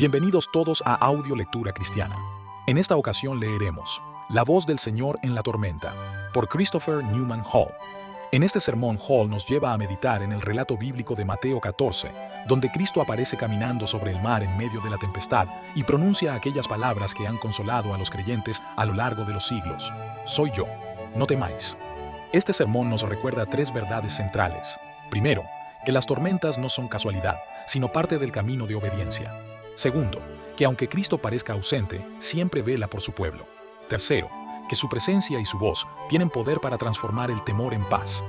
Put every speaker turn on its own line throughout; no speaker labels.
Bienvenidos todos a Audio Lectura Cristiana. En esta ocasión leeremos La voz del Señor en la tormenta, por Christopher Newman Hall. En este sermón, Hall nos lleva a meditar en el relato bíblico de Mateo 14, donde Cristo aparece caminando sobre el mar en medio de la tempestad y pronuncia aquellas palabras que han consolado a los creyentes a lo largo de los siglos. Soy yo, no temáis. Este sermón nos recuerda tres verdades centrales. Primero, que las tormentas no son casualidad, sino parte del camino de obediencia. Segundo, que aunque Cristo parezca ausente, siempre vela por su pueblo. Tercero, que su presencia y su voz tienen poder para transformar el temor en paz.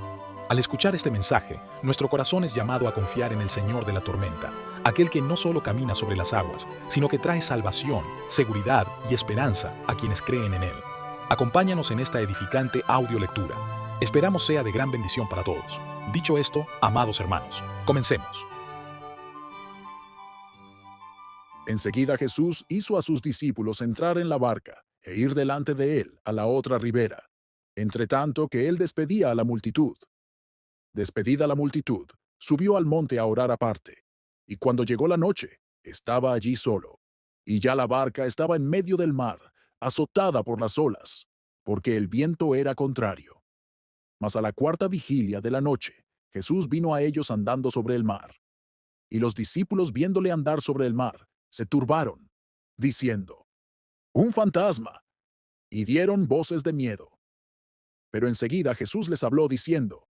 Al escuchar este mensaje, nuestro corazón es llamado a confiar en el Señor de la tormenta, aquel que no solo camina sobre las aguas, sino que trae salvación, seguridad y esperanza a quienes creen en Él. Acompáñanos en esta edificante audiolectura. Esperamos sea de gran bendición para todos. Dicho esto, amados hermanos, comencemos.
Enseguida Jesús hizo a sus discípulos entrar en la barca e ir delante de él a la otra ribera, entre tanto que él despedía a la multitud. Despedida la multitud, subió al monte a orar aparte, y cuando llegó la noche, estaba allí solo, y ya la barca estaba en medio del mar, azotada por las olas, porque el viento era contrario. Mas a la cuarta vigilia de la noche, Jesús vino a ellos andando sobre el mar. Y los discípulos viéndole andar sobre el mar, se turbaron, diciendo, «¡Un fantasma!» y dieron voces de miedo. Pero enseguida Jesús les habló diciendo,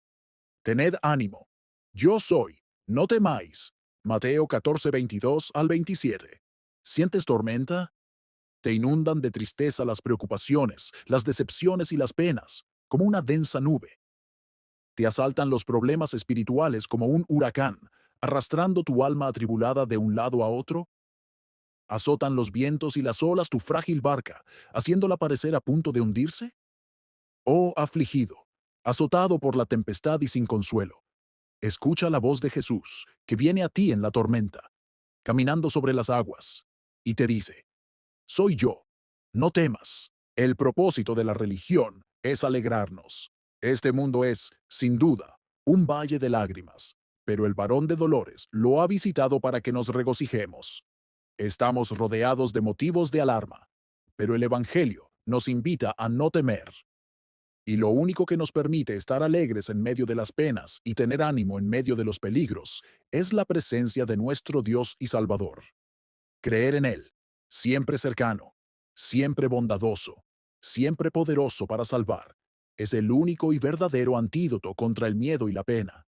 «Tened ánimo, yo soy, no temáis». Mateo 14, 22 al 27. ¿Sientes tormenta? Te inundan de tristeza las preocupaciones, las decepciones y las penas, como una densa nube. Te asaltan los problemas espirituales como un huracán, arrastrando tu alma atribulada de un lado a otro. ¿Azotan los vientos y las olas tu frágil barca, haciéndola parecer a punto de hundirse? Oh afligido, azotado por la tempestad y sin consuelo, escucha la voz de Jesús, que viene a ti en la tormenta, caminando sobre las aguas, y te dice, «Soy yo, no temas». El propósito de la religión es alegrarnos. Este mundo es, sin duda, un valle de lágrimas, pero el varón de dolores lo ha visitado para que nos regocijemos. Estamos rodeados de motivos de alarma, pero el Evangelio nos invita a no temer. Y lo único que nos permite estar alegres en medio de las penas y tener ánimo en medio de los peligros es la presencia de nuestro Dios y Salvador. Creer en Él, siempre cercano, siempre bondadoso, siempre poderoso para salvar, es el único y verdadero antídoto contra el miedo y la pena.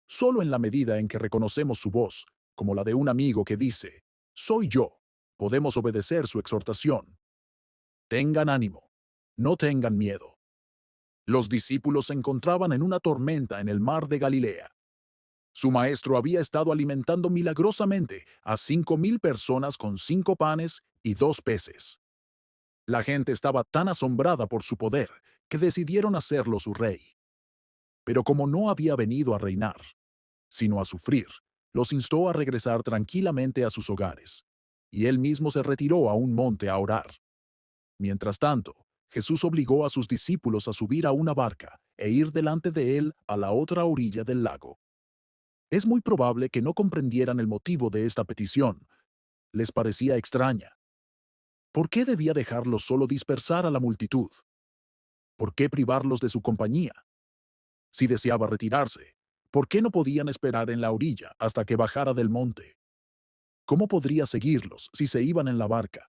Solo en la medida en que reconocemos su voz, como la de un amigo que dice, «Soy yo», podemos obedecer su exhortación. Tengan ánimo, no tengan miedo. Los discípulos se encontraban en una tormenta en el mar de Galilea. Su maestro había estado alimentando milagrosamente a 5,000 personas con 5 panes y 2 peces. La gente estaba tan asombrada por su poder que decidieron hacerlo su rey. Pero como no había venido a reinar, sino a sufrir, los instó a regresar tranquilamente a sus hogares, y él mismo se retiró a un monte a orar. Mientras tanto, Jesús obligó a sus discípulos a subir a una barca e ir delante de él a la otra orilla del lago. Es muy probable que no comprendieran el motivo de esta petición. Les parecía extraña. ¿Por qué debía dejarlos solo dispersar a la multitud? ¿Por qué privarlos de su compañía? Si deseaba retirarse, ¿por qué no podían esperar en la orilla hasta que bajara del monte? ¿Cómo podría seguirlos si se iban en la barca?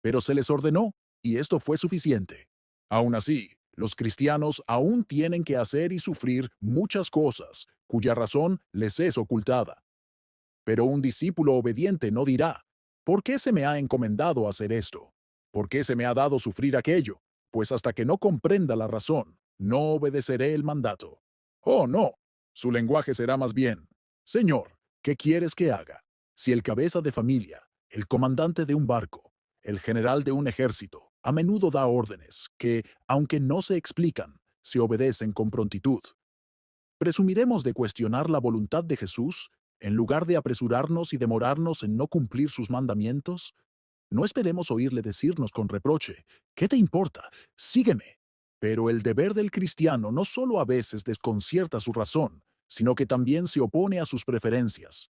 Pero se les ordenó, y esto fue suficiente. Aún así, los cristianos aún tienen que hacer y sufrir muchas cosas, cuya razón les es ocultada. Pero un discípulo obediente no dirá, «¿Por qué se me ha encomendado hacer esto? ¿Por qué se me ha dado sufrir aquello? Pues hasta que no comprenda la razón, no obedeceré el mandato». Oh, no. Su lenguaje será más bien, «Señor, ¿qué quieres que haga?» Si el cabeza de familia, el comandante de un barco, el general de un ejército, a menudo da órdenes que, aunque no se explican, se obedecen con prontitud. ¿Presumiremos de cuestionar la voluntad de Jesús en lugar de apresurarnos y demorarnos en no cumplir sus mandamientos? No esperemos oírle decirnos con reproche, «¿Qué te importa? Sígueme». Pero el deber del cristiano no solo a veces desconcierta su razón, sino que también se opone a sus preferencias.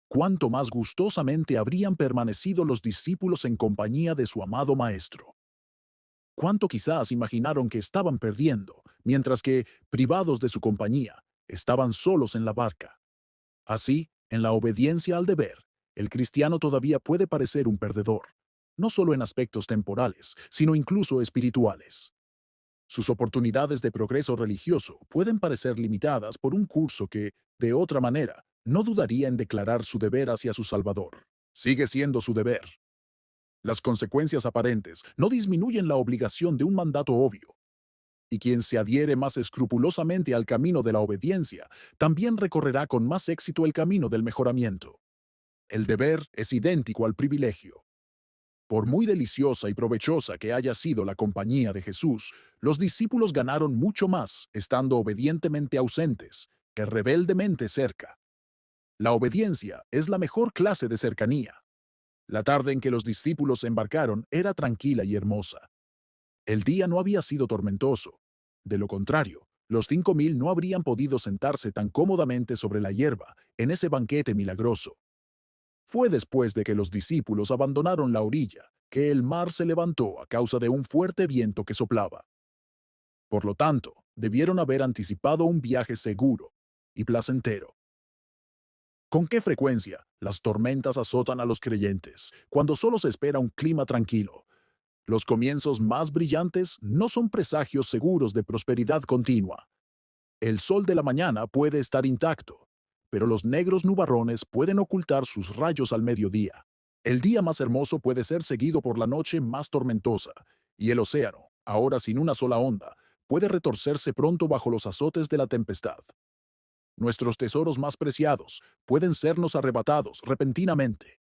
cuánto más gustosamente habrían permanecido los discípulos en compañía de su amado Maestro. Cuánto quizás imaginaron que estaban perdiendo, mientras que, privados de su compañía, estaban solos en la barca. Así, en la obediencia al deber, el cristiano todavía puede parecer un perdedor, no solo en aspectos temporales, sino incluso espirituales. Sus oportunidades de progreso religioso pueden parecer limitadas por un curso que, de otra manera, no dudaría en declarar su deber hacia su Salvador. Sigue siendo su deber. Las consecuencias aparentes no disminuyen la obligación de un mandato obvio, y quien se adhiere más escrupulosamente al camino de la obediencia también recorrerá con más éxito el camino del mejoramiento. El deber es idéntico al privilegio. Por muy deliciosa y provechosa que haya sido la compañía de Jesús, los discípulos ganaron mucho más estando obedientemente ausentes que rebeldemente cerca. La obediencia es la mejor clase de cercanía. La tarde en que los discípulos embarcaron era tranquila y hermosa. El día no había sido tormentoso. De lo contrario, los 5.000 no habrían podido sentarse tan cómodamente sobre la hierba en ese banquete milagroso. Fue después de que los discípulos abandonaron la orilla que el mar se levantó a causa de un fuerte viento que soplaba. Por lo tanto, debieron haber anticipado un viaje seguro y placentero. ¿Con qué frecuencia las tormentas azotan a los creyentes cuando solo se espera un clima tranquilo? Los comienzos más brillantes no son presagios seguros de prosperidad continua. El sol de la mañana puede estar intacto, pero los negros nubarrones pueden ocultar sus rayos al mediodía. El día más hermoso puede ser seguido por la noche más tormentosa, y el océano, ahora sin una sola onda, puede retorcerse pronto bajo los azotes de la tempestad. Nuestros tesoros más preciados pueden sernos arrebatados repentinamente,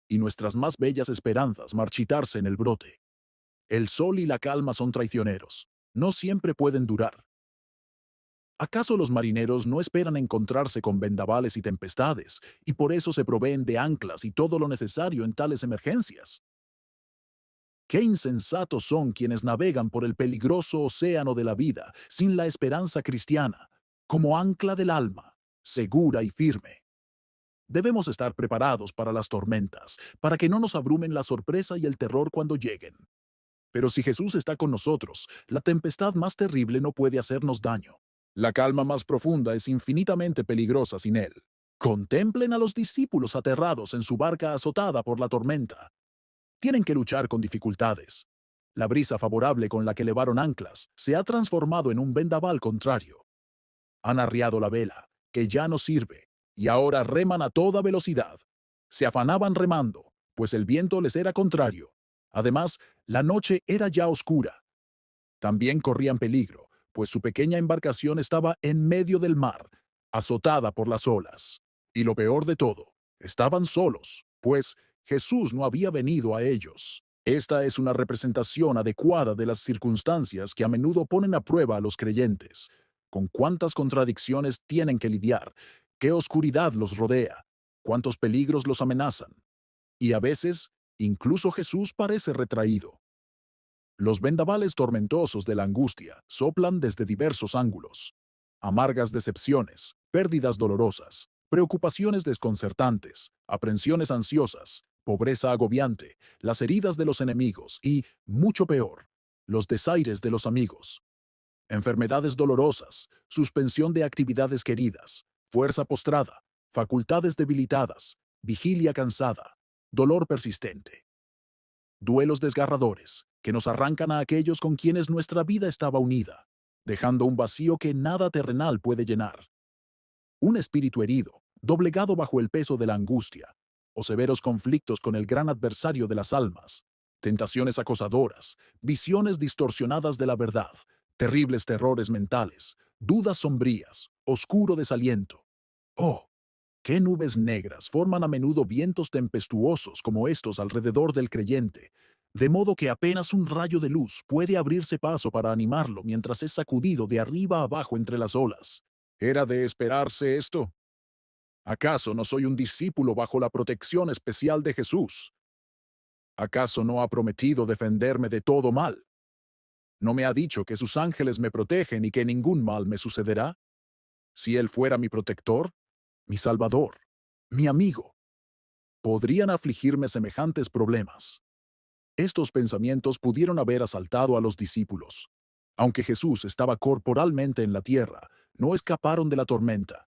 y nuestras más bellas esperanzas marchitarse en el brote. El sol y la calma son traicioneros, no siempre pueden durar. ¿Acaso los marineros no esperan encontrarse con vendavales y tempestades, y por eso se proveen de anclas y todo lo necesario en tales emergencias? Qué insensatos son quienes navegan por el peligroso océano de la vida sin la esperanza cristiana, como ancla del alma, segura y firme. Debemos estar preparados para las tormentas, para que no nos abrumen la sorpresa y el terror cuando lleguen. Pero si Jesús está con nosotros, la tempestad más terrible no puede hacernos daño. La calma más profunda es infinitamente peligrosa sin Él. Contemplen a los discípulos aterrados en su barca azotada por la tormenta. Tienen que luchar con dificultades. La brisa favorable con la que levaron anclas se ha transformado en un vendaval contrario. Han arriado la vela, que ya no sirve, y ahora reman a toda velocidad. Se afanaban remando, pues el viento les era contrario. Además, la noche era ya oscura. También corrían peligro, pues su pequeña embarcación estaba en medio del mar, azotada por las olas. Y lo peor de todo, estaban solos, pues Jesús no había venido a ellos. Esta es una representación adecuada de las circunstancias que a menudo ponen a prueba a los creyentes. Con cuántas contradicciones tienen que lidiar, qué oscuridad los rodea, cuántos peligros los amenazan. Y a veces, incluso Jesús parece retraído. Los vendavales tormentosos de la angustia soplan desde diversos ángulos. Amargas decepciones, pérdidas dolorosas, preocupaciones desconcertantes, aprensiones ansiosas, pobreza agobiante, las heridas de los enemigos y, mucho peor, los desaires de los amigos. Enfermedades dolorosas, suspensión de actividades queridas, fuerza postrada, facultades debilitadas, vigilia cansada, dolor persistente. Duelos desgarradores, que nos arrancan a aquellos con quienes nuestra vida estaba unida, dejando un vacío que nada terrenal puede llenar. Un espíritu herido, doblegado bajo el peso de la angustia, o severos conflictos con el gran adversario de las almas, tentaciones acosadoras, visiones distorsionadas de la verdad, terribles terrores mentales, dudas sombrías, oscuro desaliento. ¡Oh! ¿Qué nubes negras forman a menudo vientos tempestuosos como estos alrededor del creyente, de modo que apenas un rayo de luz puede abrirse paso para animarlo mientras es sacudido de arriba a abajo entre las olas? ¿Era de esperarse esto? ¿Acaso no soy un discípulo bajo la protección especial de Jesús? ¿Acaso no ha prometido defenderme de todo mal? ¿No me ha dicho que sus ángeles me protegen y que ningún mal me sucederá? Si Él fuera mi protector, mi Salvador, mi amigo, podrían afligirme semejantes problemas? Estos pensamientos pudieron haber asaltado a los discípulos. Aunque Jesús estaba corporalmente en la tierra, no escaparon de la tormenta.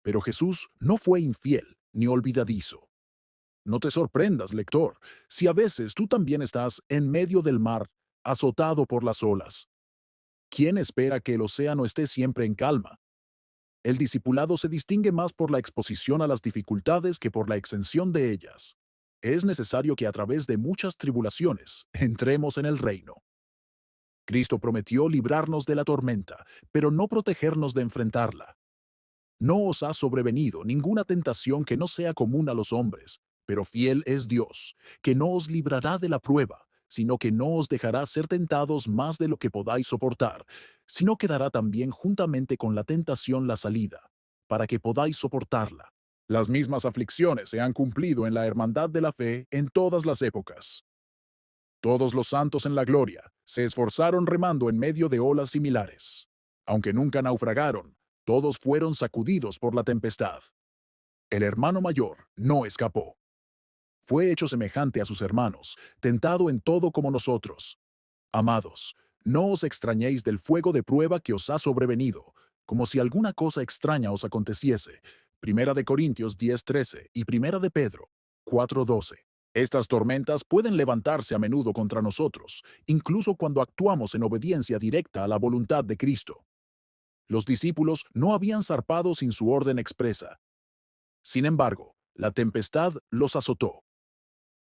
Pero Jesús no fue infiel ni olvidadizo. No te sorprendas, lector, si a veces tú también estás en medio del mar, azotado por las olas. ¿Quién espera que el océano esté siempre en calma? El discipulado se distingue más por la exposición a las dificultades que por la exención de ellas. Es necesario que a través de muchas tribulaciones entremos en el reino. Cristo prometió librarnos de la tormenta, pero no protegernos de enfrentarla. No os ha sobrevenido ninguna tentación que no sea común a los hombres, pero fiel es Dios, que no os librará de la prueba, sino que no os dejará ser tentados más de lo que podáis soportar, sino que dará también juntamente con la tentación la salida, para que podáis soportarla. Las mismas aflicciones se han cumplido en la hermandad de la fe en todas las épocas. Todos los santos en la gloria se esforzaron remando en medio de olas similares. Aunque nunca naufragaron, todos fueron sacudidos por la tempestad. El hermano mayor no escapó. Fue hecho semejante a sus hermanos, tentado en todo como nosotros. Amados, no os extrañéis del fuego de prueba que os ha sobrevenido, como si alguna cosa extraña os aconteciese. Primera de Corintios 10:13 y Primera de Pedro 4:12. Estas tormentas pueden levantarse a menudo contra nosotros, incluso cuando actuamos en obediencia directa a la voluntad de Cristo. Los discípulos no habían zarpado sin su orden expresa. Sin embargo, la tempestad los azotó.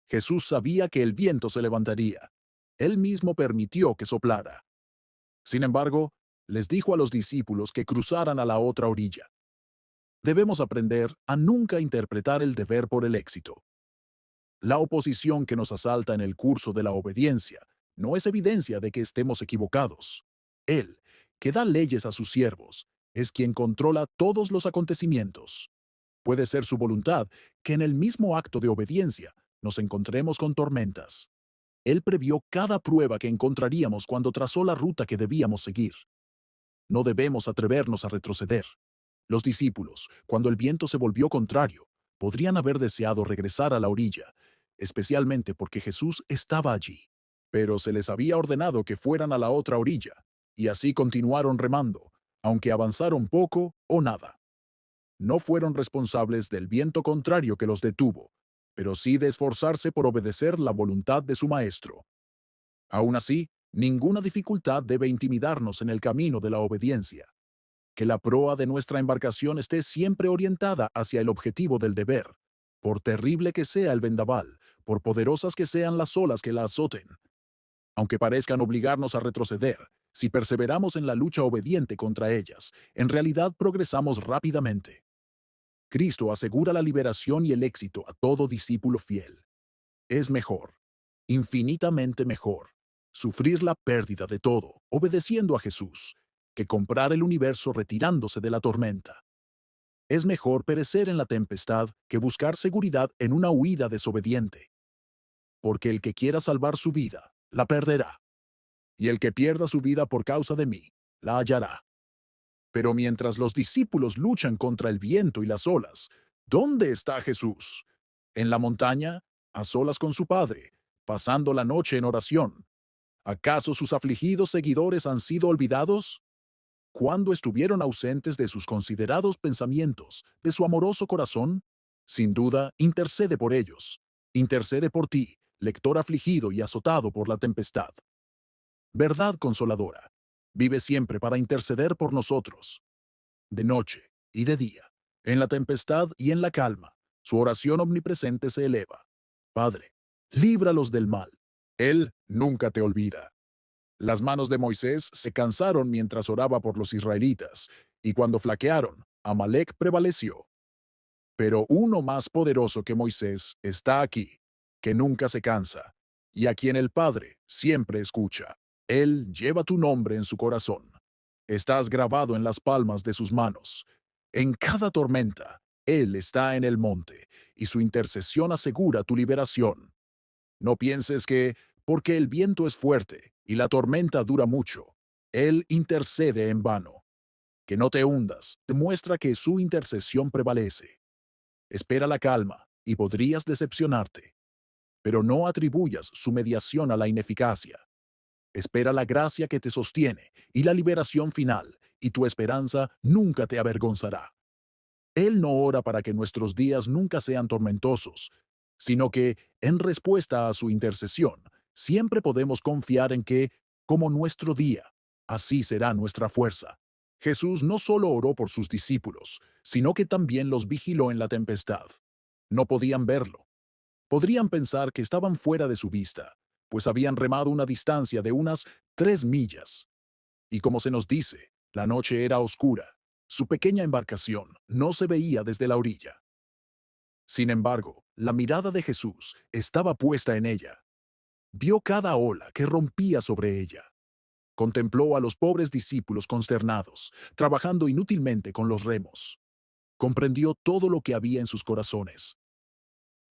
Jesús sabía que el viento se levantaría. Él mismo permitió que soplara. Sin embargo, les dijo a los discípulos que cruzaran a la otra orilla. Debemos aprender a nunca interpretar el deber por el éxito. La oposición que nos asalta en el curso de la obediencia no es evidencia de que estemos equivocados. Él, que da leyes a sus siervos, es quien controla todos los acontecimientos. Puede ser su voluntad que en el mismo acto de obediencia nos encontremos con tormentas. Él previó cada prueba que encontraríamos cuando trazó la ruta que debíamos seguir. No debemos atrevernos a retroceder. Los discípulos, cuando el viento se volvió contrario, podrían haber deseado regresar a la orilla, especialmente porque Jesús estaba allí. Pero se les había ordenado que fueran a la otra orilla, y así continuaron remando, aunque avanzaron poco o nada. No fueron responsables del viento contrario que los detuvo, pero sí de esforzarse por obedecer la voluntad de su Maestro. Aún así, ninguna dificultad debe intimidarnos en el camino de la obediencia. Que la proa de nuestra embarcación esté siempre orientada hacia el objetivo del deber, por terrible que sea el vendaval, por poderosas que sean las olas que la azoten. Aunque parezcan obligarnos a retroceder, si perseveramos en la lucha obediente contra ellas, en realidad progresamos rápidamente. Cristo asegura la liberación y el éxito a todo discípulo fiel. Es mejor, infinitamente mejor, sufrir la pérdida de todo, obedeciendo a Jesús, que comprar el universo retirándose de la tormenta. Es mejor perecer en la tempestad que buscar seguridad en una huida desobediente. Porque el que quiera salvar su vida, la perderá. Y el que pierda su vida por causa de mí, la hallará. Pero mientras los discípulos luchan contra el viento y las olas, ¿dónde está Jesús? ¿En la montaña, a solas con su Padre, pasando la noche en oración? ¿Acaso sus afligidos seguidores han sido olvidados? ¿Cuándo estuvieron ausentes de sus considerados pensamientos, de su amoroso corazón? Sin duda, intercede por ellos. Intercede por ti, lector afligido y azotado por la tempestad. Verdad consoladora, vive siempre para interceder por nosotros. De noche y de día, en la tempestad y en la calma, su oración omnipresente se eleva. Padre, líbralos del mal. Él nunca te olvida. Las manos de Moisés se cansaron mientras oraba por los israelitas, y cuando flaquearon, Amalec prevaleció. Pero uno más poderoso que Moisés está aquí, que nunca se cansa, y a quien el Padre siempre escucha. Él lleva tu nombre en su corazón. Estás grabado en las palmas de sus manos. En cada tormenta, Él está en el monte, y su intercesión asegura tu liberación. No pienses que, porque el viento es fuerte y la tormenta dura mucho, Él intercede en vano. Que no te hundas demuestra que su intercesión prevalece. Espera la calma, y podrías decepcionarte. Pero no atribuyas su mediación a la ineficacia. Espera la gracia que te sostiene y la liberación final, y tu esperanza nunca te avergonzará. Él no ora para que nuestros días nunca sean tormentosos, sino que, en respuesta a su intercesión, siempre podemos confiar en que, como nuestro día, así será nuestra fuerza. Jesús no solo oró por sus discípulos, sino que también los vigiló en la tempestad. No podían verlo. Podrían pensar que estaban fuera de su vista, pues habían remado una distancia de unas 3 millas. Y como se nos dice, la noche era oscura. Su pequeña embarcación no se veía desde la orilla. Sin embargo, la mirada de Jesús estaba puesta en ella. Vio cada ola que rompía sobre ella. Contempló a los pobres discípulos consternados, trabajando inútilmente con los remos. Comprendió todo lo que había en sus corazones.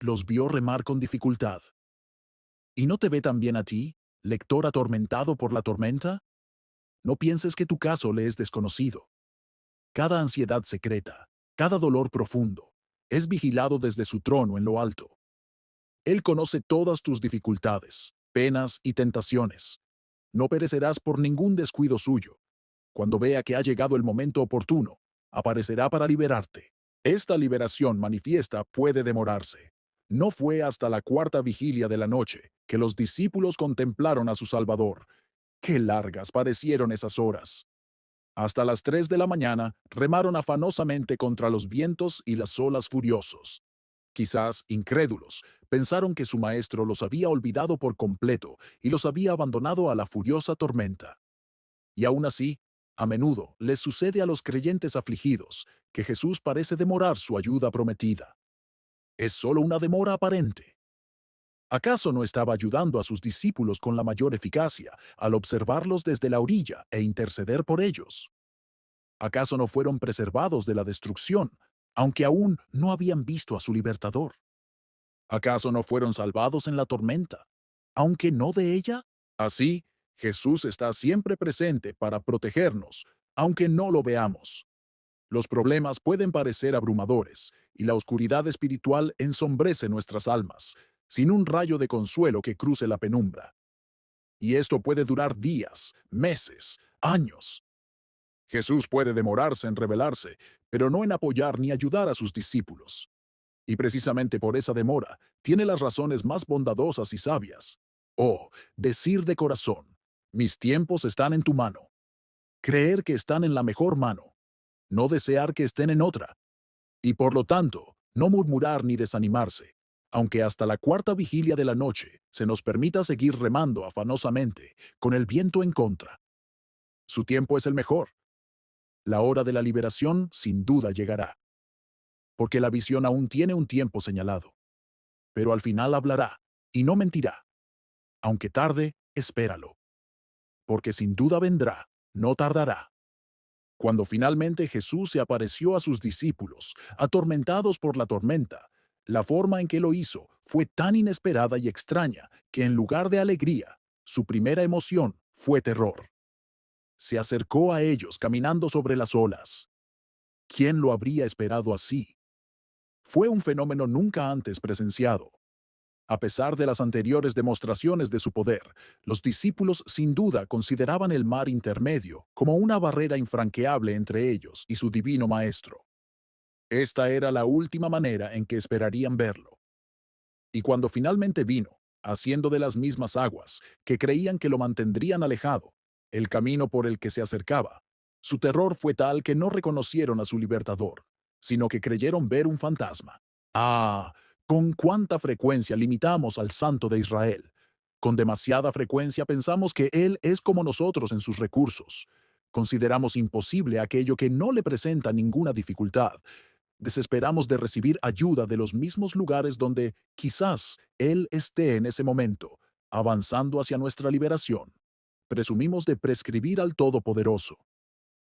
Los vio remar con dificultad. ¿Y no te ve también a ti, lector atormentado por la tormenta? No pienses que tu caso le es desconocido. Cada ansiedad secreta, cada dolor profundo, es vigilado desde su trono en lo alto. Él conoce todas tus dificultades, penas y tentaciones. No perecerás por ningún descuido suyo. Cuando vea que ha llegado el momento oportuno, aparecerá para liberarte. Esta liberación manifiesta puede demorarse. No fue hasta la cuarta vigilia de la noche que los discípulos contemplaron a su Salvador. Qué largas parecieron esas horas. Hasta las 3 de la mañana remaron afanosamente contra los vientos y las olas furiosos. Quizás, incrédulos, pensaron que su maestro los había olvidado por completo y los había abandonado a la furiosa tormenta. Y aún así, a menudo les sucede a los creyentes afligidos que Jesús parece demorar su ayuda prometida. Es solo una demora aparente. ¿Acaso no estaba ayudando a sus discípulos con la mayor eficacia al observarlos desde la orilla e interceder por ellos? ¿Acaso no fueron preservados de la destrucción, aunque aún no habían visto a su libertador? ¿Acaso no fueron salvados en la tormenta, aunque no de ella? Así, Jesús está siempre presente para protegernos, aunque no lo veamos. Los problemas pueden parecer abrumadores, y la oscuridad espiritual ensombrece nuestras almas, sin un rayo de consuelo que cruce la penumbra. Y esto puede durar días, meses, años. Jesús puede demorarse en revelarse, pero no en apoyar ni ayudar a sus discípulos. Y precisamente por esa demora, tiene las razones más bondadosas y sabias. Oh, decir de corazón, mis tiempos están en tu mano. Creer que están en la mejor mano. No desear que estén en otra. Y por lo tanto, no murmurar ni desanimarse, aunque hasta la cuarta vigilia de la noche se nos permita seguir remando afanosamente, con el viento en contra. Su tiempo es el mejor. La hora de la liberación sin duda llegará, porque la visión aún tiene un tiempo señalado. Pero al final hablará, y no mentirá. Aunque tarde, espéralo, porque sin duda vendrá, no tardará. Cuando finalmente Jesús se apareció a sus discípulos, atormentados por la tormenta, la forma en que lo hizo fue tan inesperada y extraña que en lugar de alegría, su primera emoción fue terror. Se acercó a ellos caminando sobre las olas. ¿Quién lo habría esperado así? Fue un fenómeno nunca antes presenciado. A pesar de las anteriores demostraciones de su poder, los discípulos sin duda consideraban el mar intermedio como una barrera infranqueable entre ellos y su divino Maestro. Esta era la última manera en que esperarían verlo. Y cuando finalmente vino, haciendo de las mismas aguas, que creían que lo mantendrían alejado, el camino por el que se acercaba, su terror fue tal que no reconocieron a su libertador, sino que creyeron ver un fantasma. ¡Ah! ¿Con cuánta frecuencia limitamos al Santo de Israel? Con demasiada frecuencia pensamos que Él es como nosotros en sus recursos. Consideramos imposible aquello que no le presenta ninguna dificultad. Desesperamos de recibir ayuda de los mismos lugares donde quizás Él esté en ese momento, avanzando hacia nuestra liberación. Presumimos de prescribir al Todopoderoso.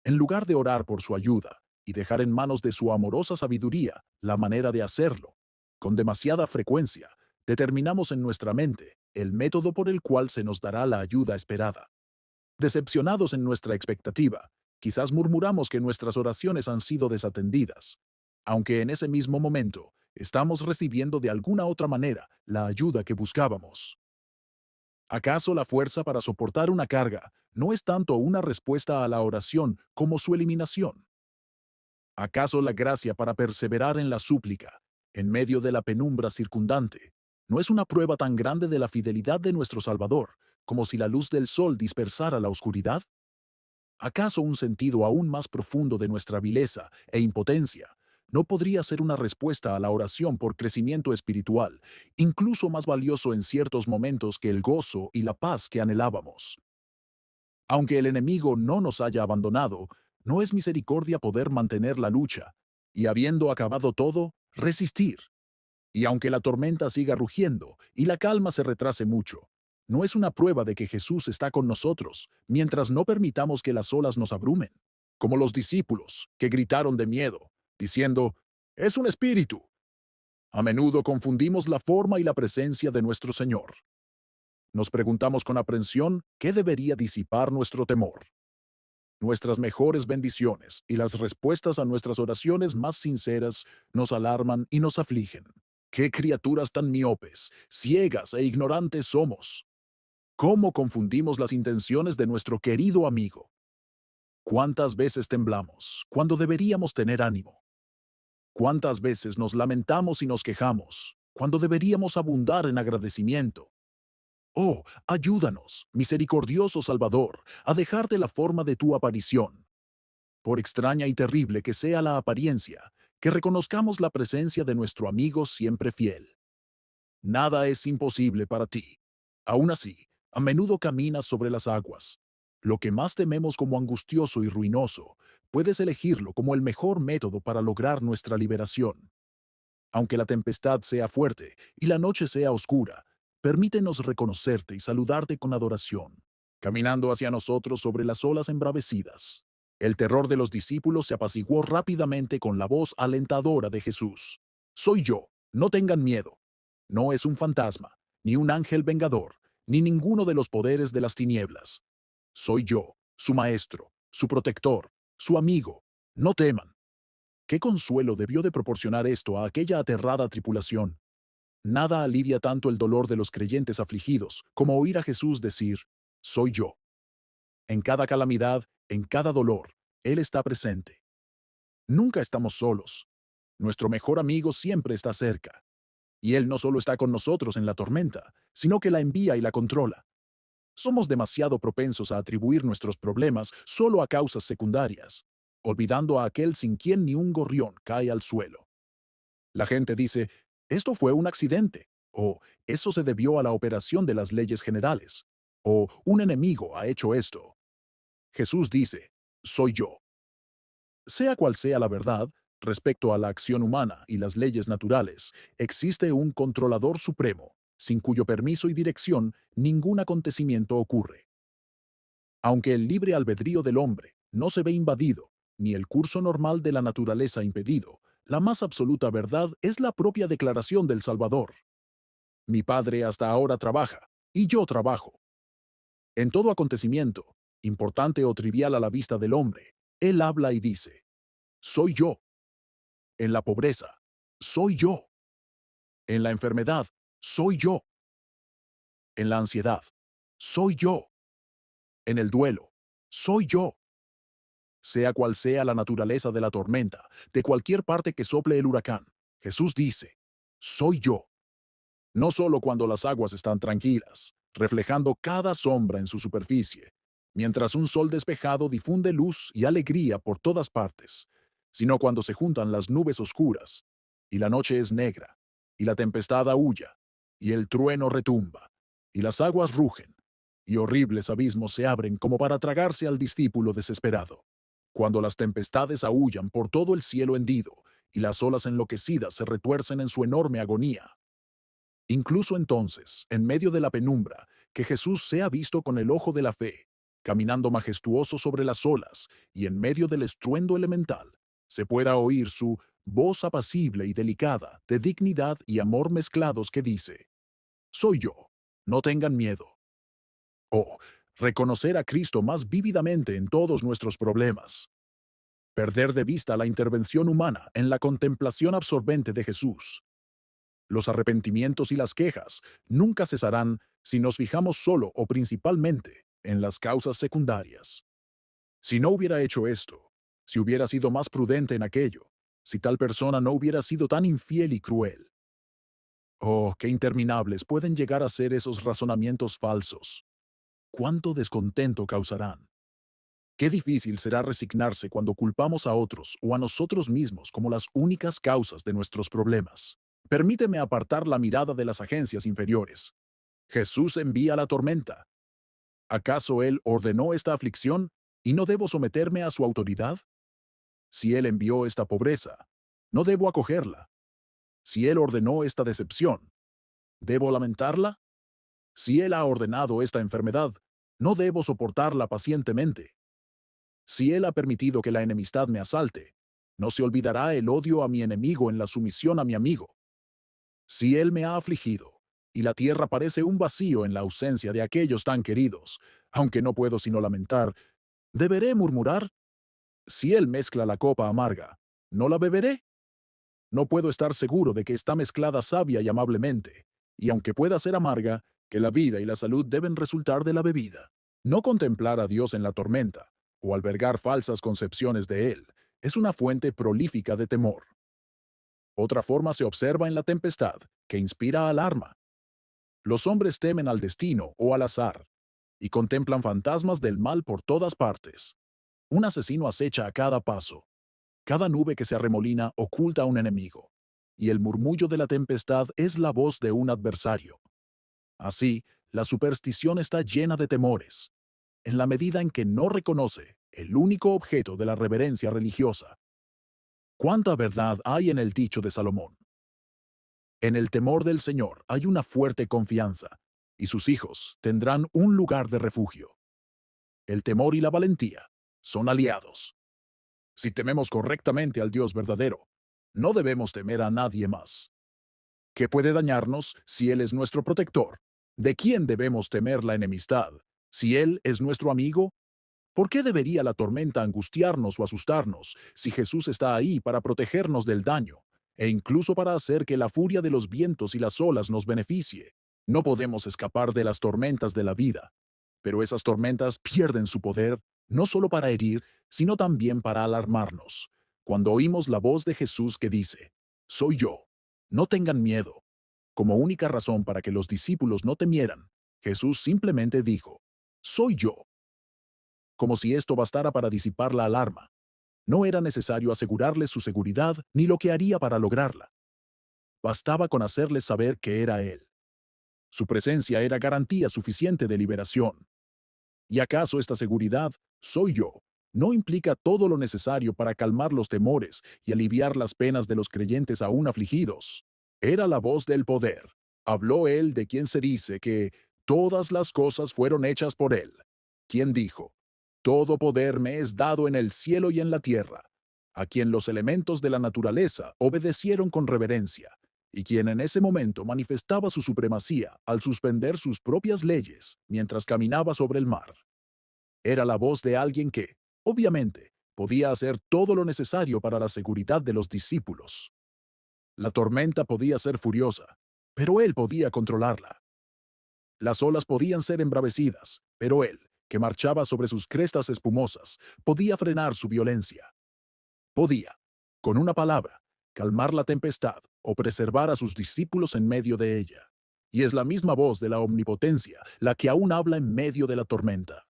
En lugar de orar por su ayuda y dejar en manos de su amorosa sabiduría la manera de hacerlo, con demasiada frecuencia, determinamos en nuestra mente el método por el cual se nos dará la ayuda esperada. Decepcionados en nuestra expectativa, quizás murmuramos que nuestras oraciones han sido desatendidas, aunque en ese mismo momento estamos recibiendo de alguna otra manera la ayuda que buscábamos. ¿Acaso la fuerza para soportar una carga no es tanto una respuesta a la oración como su eliminación? ¿Acaso la gracia para perseverar en la súplica, en medio de la penumbra circundante, no es una prueba tan grande de la fidelidad de nuestro Salvador como si la luz del sol dispersara la oscuridad? ¿Acaso un sentido aún más profundo de nuestra vileza e impotencia no podría ser una respuesta a la oración por crecimiento espiritual, incluso más valioso en ciertos momentos que el gozo y la paz que anhelábamos? Aunque el enemigo no nos haya abandonado, no es misericordia poder mantener la lucha y, habiendo acabado todo, resistir. Y aunque la tormenta siga rugiendo y la calma se retrase mucho, no es una prueba de que Jesús está con nosotros mientras no permitamos que las olas nos abrumen, como los discípulos que gritaron de miedo, diciendo, «Es un espíritu». A menudo confundimos la forma y la presencia de nuestro Señor. Nos preguntamos con aprensión qué debería disipar nuestro temor. Nuestras mejores bendiciones y las respuestas a nuestras oraciones más sinceras nos alarman y nos afligen. ¡Qué criaturas tan miopes, ciegas e ignorantes somos! ¿Cómo confundimos las intenciones de nuestro querido amigo? ¿Cuántas veces temblamos cuando deberíamos tener ánimo? ¿Cuántas veces nos lamentamos y nos quejamos cuando deberíamos abundar en agradecimiento? Oh, ayúdanos, misericordioso Salvador, a dejarte la forma de tu aparición. Por extraña y terrible que sea la apariencia, que reconozcamos la presencia de nuestro amigo siempre fiel. Nada es imposible para ti. Aún así, a menudo caminas sobre las aguas. Lo que más tememos como angustioso y ruinoso, puedes elegirlo como el mejor método para lograr nuestra liberación. Aunque la tempestad sea fuerte y la noche sea oscura, permítenos reconocerte y saludarte con adoración, caminando hacia nosotros sobre las olas embravecidas. El terror de los discípulos se apaciguó rápidamente con la voz alentadora de Jesús. Soy yo, no tengan miedo. No es un fantasma, ni un ángel vengador, ni ninguno de los poderes de las tinieblas. Soy yo, su maestro, su protector, su amigo. No teman. ¿Qué consuelo debió de proporcionar esto a aquella aterrada tripulación? Nada alivia tanto el dolor de los creyentes afligidos como oír a Jesús decir, soy yo. En cada calamidad, en cada dolor, Él está presente. Nunca estamos solos. Nuestro mejor amigo siempre está cerca. Y Él no solo está con nosotros en la tormenta, sino que la envía y la controla. Somos demasiado propensos a atribuir nuestros problemas solo a causas secundarias, olvidando a aquel sin quien ni un gorrión cae al suelo. La gente dice, esto fue un accidente, o eso se debió a la operación de las leyes generales, o un enemigo ha hecho esto. Jesús dice, soy yo. Sea cual sea la verdad, respecto a la acción humana y las leyes naturales, existe un controlador supremo, sin cuyo permiso y dirección ningún acontecimiento ocurre. Aunque el libre albedrío del hombre no se ve invadido, ni el curso normal de la naturaleza impedido, la más absoluta verdad es la propia declaración del Salvador. Mi Padre hasta ahora trabaja, y yo trabajo. En todo acontecimiento, importante o trivial a la vista del hombre, Él habla y dice, soy yo. En la pobreza, soy yo. En la enfermedad, soy yo. En la ansiedad, soy yo. En el duelo, soy yo. Sea cual sea la naturaleza de la tormenta, de cualquier parte que sople el huracán, Jesús dice, soy yo. No solo cuando las aguas están tranquilas, reflejando cada sombra en su superficie, mientras un sol despejado difunde luz y alegría por todas partes, sino cuando se juntan las nubes oscuras, y la noche es negra, y la tempestad aúlla, y el trueno retumba, y las aguas rugen, y horribles abismos se abren como para tragarse al discípulo desesperado. Cuando las tempestades aúllan por todo el cielo hendido, y las olas enloquecidas se retuercen en su enorme agonía. Incluso entonces, en medio de la penumbra, que Jesús sea visto con el ojo de la fe, caminando majestuoso sobre las olas y en medio del estruendo elemental, se pueda oír su voz apacible y delicada, de dignidad y amor mezclados que dice, soy yo, no tengan miedo. O reconocer a Cristo más vívidamente en todos nuestros problemas. Perder de vista la intervención humana en la contemplación absorbente de Jesús Los arrepentimientos y las quejas nunca cesarán si nos fijamos solo o principalmente en las causas secundarias. Si no hubiera hecho esto, si hubiera sido más prudente en aquello, si tal persona no hubiera sido tan infiel y cruel. Oh, qué interminables pueden llegar a ser esos razonamientos falsos. Cuánto descontento causarán. Qué difícil será resignarse cuando culpamos a otros o a nosotros mismos como las únicas causas de nuestros problemas. Permíteme apartar la mirada de las agencias inferiores. Jesús envía la tormenta. ¿Acaso Él ordenó esta aflicción y no debo someterme a su autoridad? Si Él envió esta pobreza, ¿no debo acogerla? Si Él ordenó esta decepción, ¿debo lamentarla? Si Él ha ordenado esta enfermedad, ¿no debo soportarla pacientemente? Si Él ha permitido que la enemistad me asalte, ¿no se olvidará el odio a mi enemigo en la sumisión a mi amigo? Si Él me ha afligido, y la tierra parece un vacío en la ausencia de aquellos tan queridos, aunque no puedo sino lamentar, ¿deberé murmurar? Si Él mezcla la copa amarga, ¿no la beberé? No puedo estar seguro de que está mezclada sabia y amablemente, y aunque pueda ser amarga, que la vida y la salud deben resultar de la bebida. No contemplar a Dios en la tormenta, o albergar falsas concepciones de Él, es una fuente prolífica de temor. Otra forma se observa en la tempestad, que inspira alarma. Los hombres temen al destino o al azar, y contemplan fantasmas del mal por todas partes. Un asesino acecha a cada paso. Cada nube que se arremolina oculta a un enemigo, y el murmullo de la tempestad es la voz de un adversario. Así, la superstición está llena de temores, en la medida en que no reconoce el único objeto de la reverencia religiosa. ¿Cuánta verdad hay en el dicho de Salomón? En el temor del Señor hay una fuerte confianza, y sus hijos tendrán un lugar de refugio. El temor y la valentía son aliados. Si tememos correctamente al Dios verdadero, no debemos temer a nadie más. ¿Qué puede dañarnos si Él es nuestro protector? ¿De quién debemos temer la enemistad? Si Él es nuestro amigo, ¿por qué debería la tormenta angustiarnos o asustarnos si Jesús está ahí para protegernos del daño e incluso para hacer que la furia de los vientos y las olas nos beneficie? No podemos escapar de las tormentas de la vida, pero esas tormentas pierden su poder no solo para herir, sino también para alarmarnos. Cuando oímos la voz de Jesús que dice, «Soy yo, no tengan miedo», como única razón para que los discípulos no temieran, Jesús simplemente dijo, «Soy yo», como si esto bastara para disipar la alarma. No era necesario asegurarles su seguridad ni lo que haría para lograrla. Bastaba con hacerles saber que era Él. Su presencia era garantía suficiente de liberación. ¿Y acaso esta seguridad, soy yo, no implica todo lo necesario para calmar los temores y aliviar las penas de los creyentes aún afligidos? Era la voz del poder. Habló Él de quien se dice que todas las cosas fueron hechas por Él. Quien dijo, todo poder me es dado en el cielo y en la tierra, a quien los elementos de la naturaleza obedecieron con reverencia, y quien en ese momento manifestaba su supremacía al suspender sus propias leyes mientras caminaba sobre el mar. Era la voz de alguien que, obviamente, podía hacer todo lo necesario para la seguridad de los discípulos. La tormenta podía ser furiosa, pero él podía controlarla. Las olas podían ser embravecidas, pero él, que marchaba sobre sus crestas espumosas, podía frenar su violencia. Podía, con una palabra, calmar la tempestad o preservar a sus discípulos en medio de ella. Y es la misma voz de la omnipotencia la que aún habla en medio de la tormenta.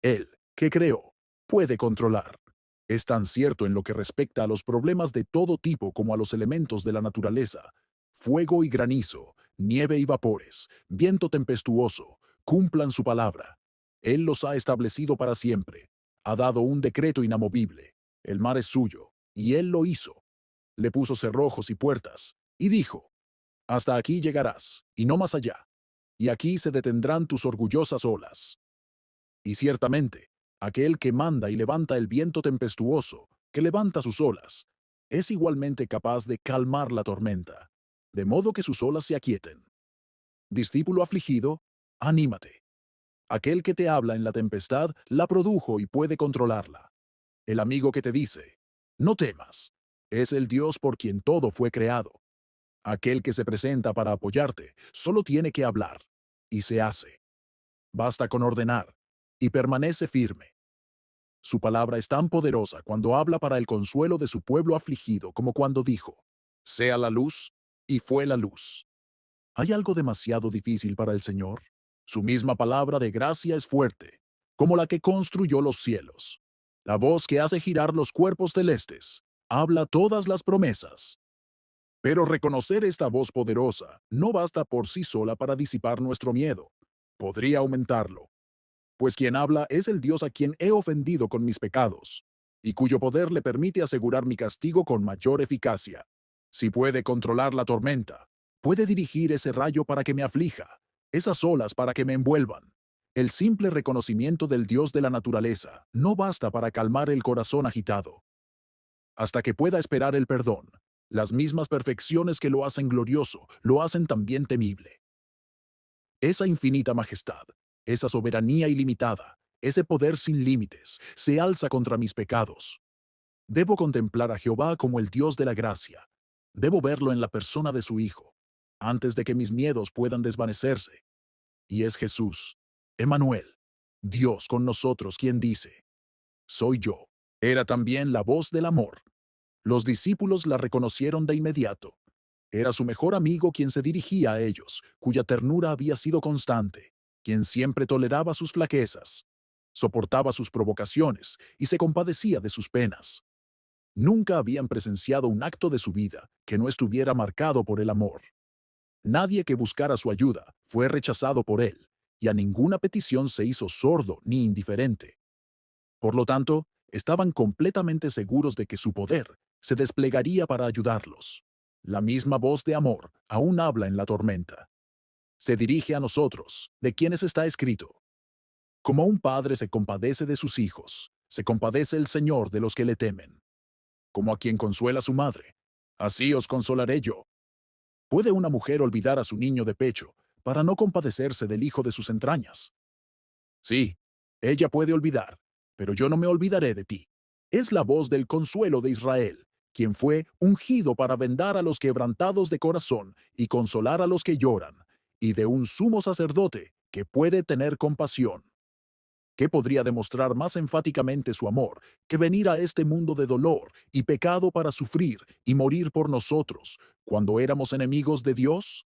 Él, que creó, puede controlar. Es tan cierto en lo que respecta a los problemas de todo tipo como a los elementos de la naturaleza. Fuego y granizo, nieve y vapores, viento tempestuoso, cumplan su palabra. Él los ha establecido para siempre. Ha dado un decreto inamovible. El mar es suyo, y Él lo hizo. Le puso cerrojos y puertas, y dijo, hasta aquí llegarás, y no más allá. Y aquí se detendrán tus orgullosas olas. Y ciertamente, aquel que manda y levanta el viento tempestuoso, que levanta sus olas, es igualmente capaz de calmar la tormenta, de modo que sus olas se aquieten. Discípulo afligido, anímate. Aquel que te habla en la tempestad la produjo y puede controlarla. El amigo que te dice, no temas, es el Dios por quien todo fue creado. Aquel que se presenta para apoyarte solo tiene que hablar, y se hace. Basta con ordenar, y permanece firme. Su palabra es tan poderosa cuando habla para el consuelo de su pueblo afligido como cuando dijo, sea la luz, y fue la luz. ¿Hay algo demasiado difícil para el Señor? Su misma palabra de gracia es fuerte, como la que construyó los cielos. La voz que hace girar los cuerpos celestes, habla todas las promesas. Pero reconocer esta voz poderosa no basta por sí sola para disipar nuestro miedo. Podría aumentarlo, pues quien habla es el Dios a quien he ofendido con mis pecados, y cuyo poder le permite asegurar mi castigo con mayor eficacia. Si puede controlar la tormenta, puede dirigir ese rayo para que me aflija, esas olas para que me envuelvan. El simple reconocimiento del Dios de la naturaleza no basta para calmar el corazón agitado. Hasta que pueda esperar el perdón, las mismas perfecciones que lo hacen glorioso, lo hacen también temible. Esa infinita majestad, esa soberanía ilimitada, ese poder sin límites, se alza contra mis pecados. Debo contemplar a Jehová como el Dios de la gracia. Debo verlo en la persona de su Hijo, antes de que mis miedos puedan desvanecerse. Y es Jesús, Emmanuel, Dios con nosotros, quien dice, soy yo. Era también la voz del amor. Los discípulos la reconocieron de inmediato. Era su mejor amigo quien se dirigía a ellos, cuya ternura había sido constante, quien siempre toleraba sus flaquezas, soportaba sus provocaciones y se compadecía de sus penas. Nunca habían presenciado un acto de su vida que no estuviera marcado por el amor. Nadie que buscara su ayuda fue rechazado por él, y a ninguna petición se hizo sordo ni indiferente. Por lo tanto, estaban completamente seguros de que su poder se desplegaría para ayudarlos. La misma voz de amor aún habla en la tormenta. Se dirige a nosotros, de quienes está escrito. Como un padre se compadece de sus hijos, se compadece el Señor de los que le temen. Como a quien consuela a su madre, así os consolaré yo. ¿Puede una mujer olvidar a su niño de pecho para no compadecerse del hijo de sus entrañas? Sí, ella puede olvidar, pero yo no me olvidaré de ti. Es la voz del consuelo de Israel, quien fue ungido para vendar a los quebrantados de corazón y consolar a los que lloran, y de un sumo sacerdote que puede tener compasión. ¿Qué podría demostrar más enfáticamente su amor que venir a este mundo de dolor y pecado para sufrir y morir por nosotros cuando éramos enemigos de Dios?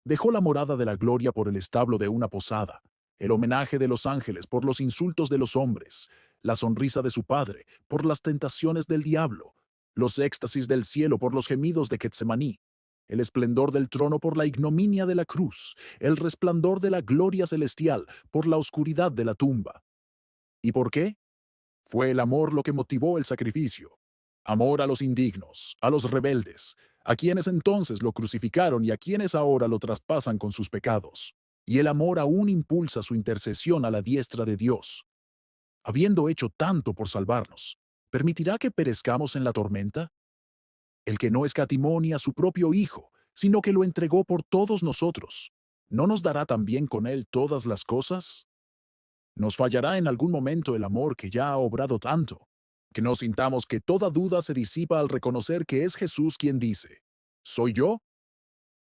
Dejó la morada de la gloria por el establo de una posada, el homenaje de los ángeles por los insultos de los hombres, la sonrisa de su padre por las tentaciones del diablo, los éxtasis del cielo por los gemidos de Getsemaní, el esplendor del trono por la ignominia de la cruz, el resplandor de la gloria celestial por la oscuridad de la tumba. ¿Y por qué? Fue el amor lo que motivó el sacrificio. Amor a los indignos, a los rebeldes, a quienes entonces lo crucificaron y a quienes ahora lo traspasan con sus pecados. Y el amor aún impulsa su intercesión a la diestra de Dios. Habiendo hecho tanto por salvarnos, ¿permitirá que perezcamos en la tormenta? El que no escatimó ni a su propio Hijo, sino que lo entregó por todos nosotros, ¿no nos dará también con él todas las cosas? Nos fallará en algún momento el amor que ya ha obrado tanto, que no sintamos que toda duda se disipa al reconocer que es Jesús quien dice, ¿soy yo?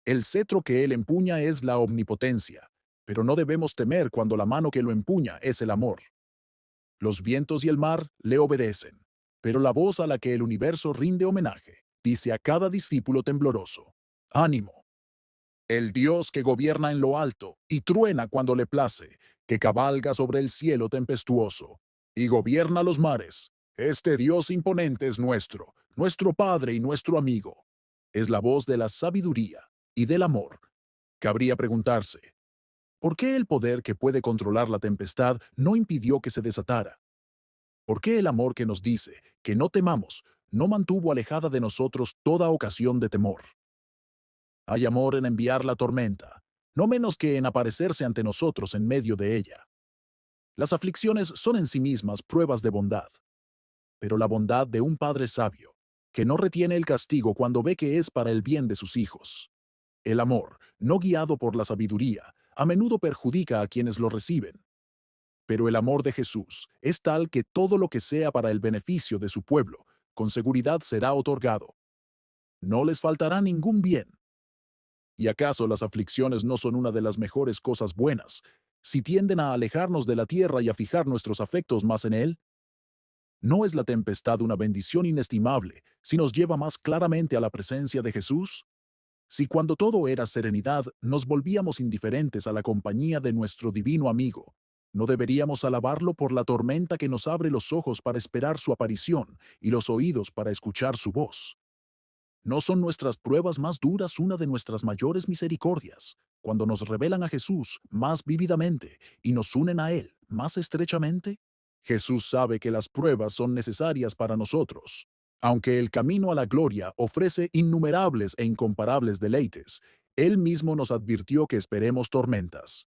El cetro que él empuña es la omnipotencia, pero no debemos temer cuando la mano que lo empuña es el amor. Los vientos y el mar le obedecen, pero la voz a la que el universo rinde homenaje dice a cada discípulo tembloroso, ánimo. El Dios que gobierna en lo alto y truena cuando le place, que cabalga sobre el cielo tempestuoso y gobierna los mares. Este Dios imponente es nuestro Padre y nuestro amigo. Es la voz de la sabiduría y del amor. Cabría preguntarse, ¿por qué el poder que puede controlar la tempestad no impidió que se desatara? ¿Por qué el amor que nos dice que no temamos no mantuvo alejada de nosotros toda ocasión de temor? Hay amor en enviar la tormenta, no menos que en aparecerse ante nosotros en medio de ella. Las aflicciones son en sí mismas pruebas de bondad, pero la bondad de un padre sabio, que no retiene el castigo cuando ve que es para el bien de sus hijos. El amor, no guiado por la sabiduría, a menudo perjudica a quienes lo reciben. Pero el amor de Jesús es tal que todo lo que sea para el beneficio de su pueblo, con seguridad será otorgado. No les faltará ningún bien, ¿Y acaso las aflicciones no son una de las mejores cosas buenas, si tienden a alejarnos de la tierra y a fijar nuestros afectos más en Él? ¿No es la tempestad una bendición inestimable si nos lleva más claramente a la presencia de Jesús? Si cuando todo era serenidad nos volvíamos indiferentes a la compañía de nuestro divino amigo, ¿no deberíamos alabarlo por la tormenta que nos abre los ojos para esperar su aparición y los oídos para escuchar su voz? ¿No son nuestras pruebas más duras una de nuestras mayores misericordias, cuando nos revelan a Jesús más vívidamente y nos unen a Él más estrechamente? Jesús sabe que las pruebas son necesarias para nosotros. Aunque el camino a la gloria ofrece innumerables e incomparables deleites, Él mismo nos advirtió que esperemos tormentas.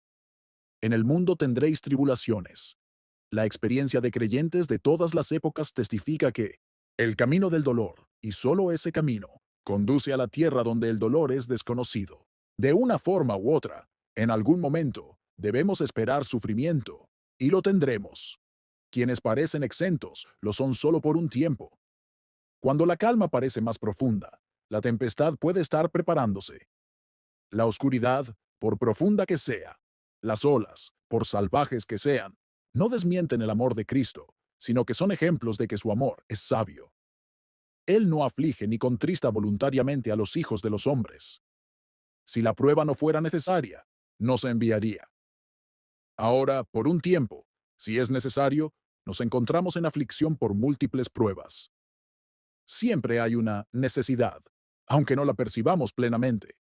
En el mundo tendréis tribulaciones. La experiencia de creyentes de todas las épocas testifica que el camino del dolor, y solo ese camino, conduce a la tierra donde el dolor es desconocido. De una forma u otra, en algún momento, debemos esperar sufrimiento, y lo tendremos. Quienes parecen exentos lo son solo por un tiempo. Cuando la calma parece más profunda, la tempestad puede estar preparándose. La oscuridad, por profunda que sea, las olas, por salvajes que sean, no desmienten el amor de Cristo, sino que son ejemplos de que su amor es sabio. Él no aflige ni contrista voluntariamente a los hijos de los hombres. Si la prueba no fuera necesaria, no se enviaría. Ahora, por un tiempo, si es necesario, nos encontramos en aflicción por múltiples pruebas. Siempre hay una necesidad, aunque no la percibamos plenamente.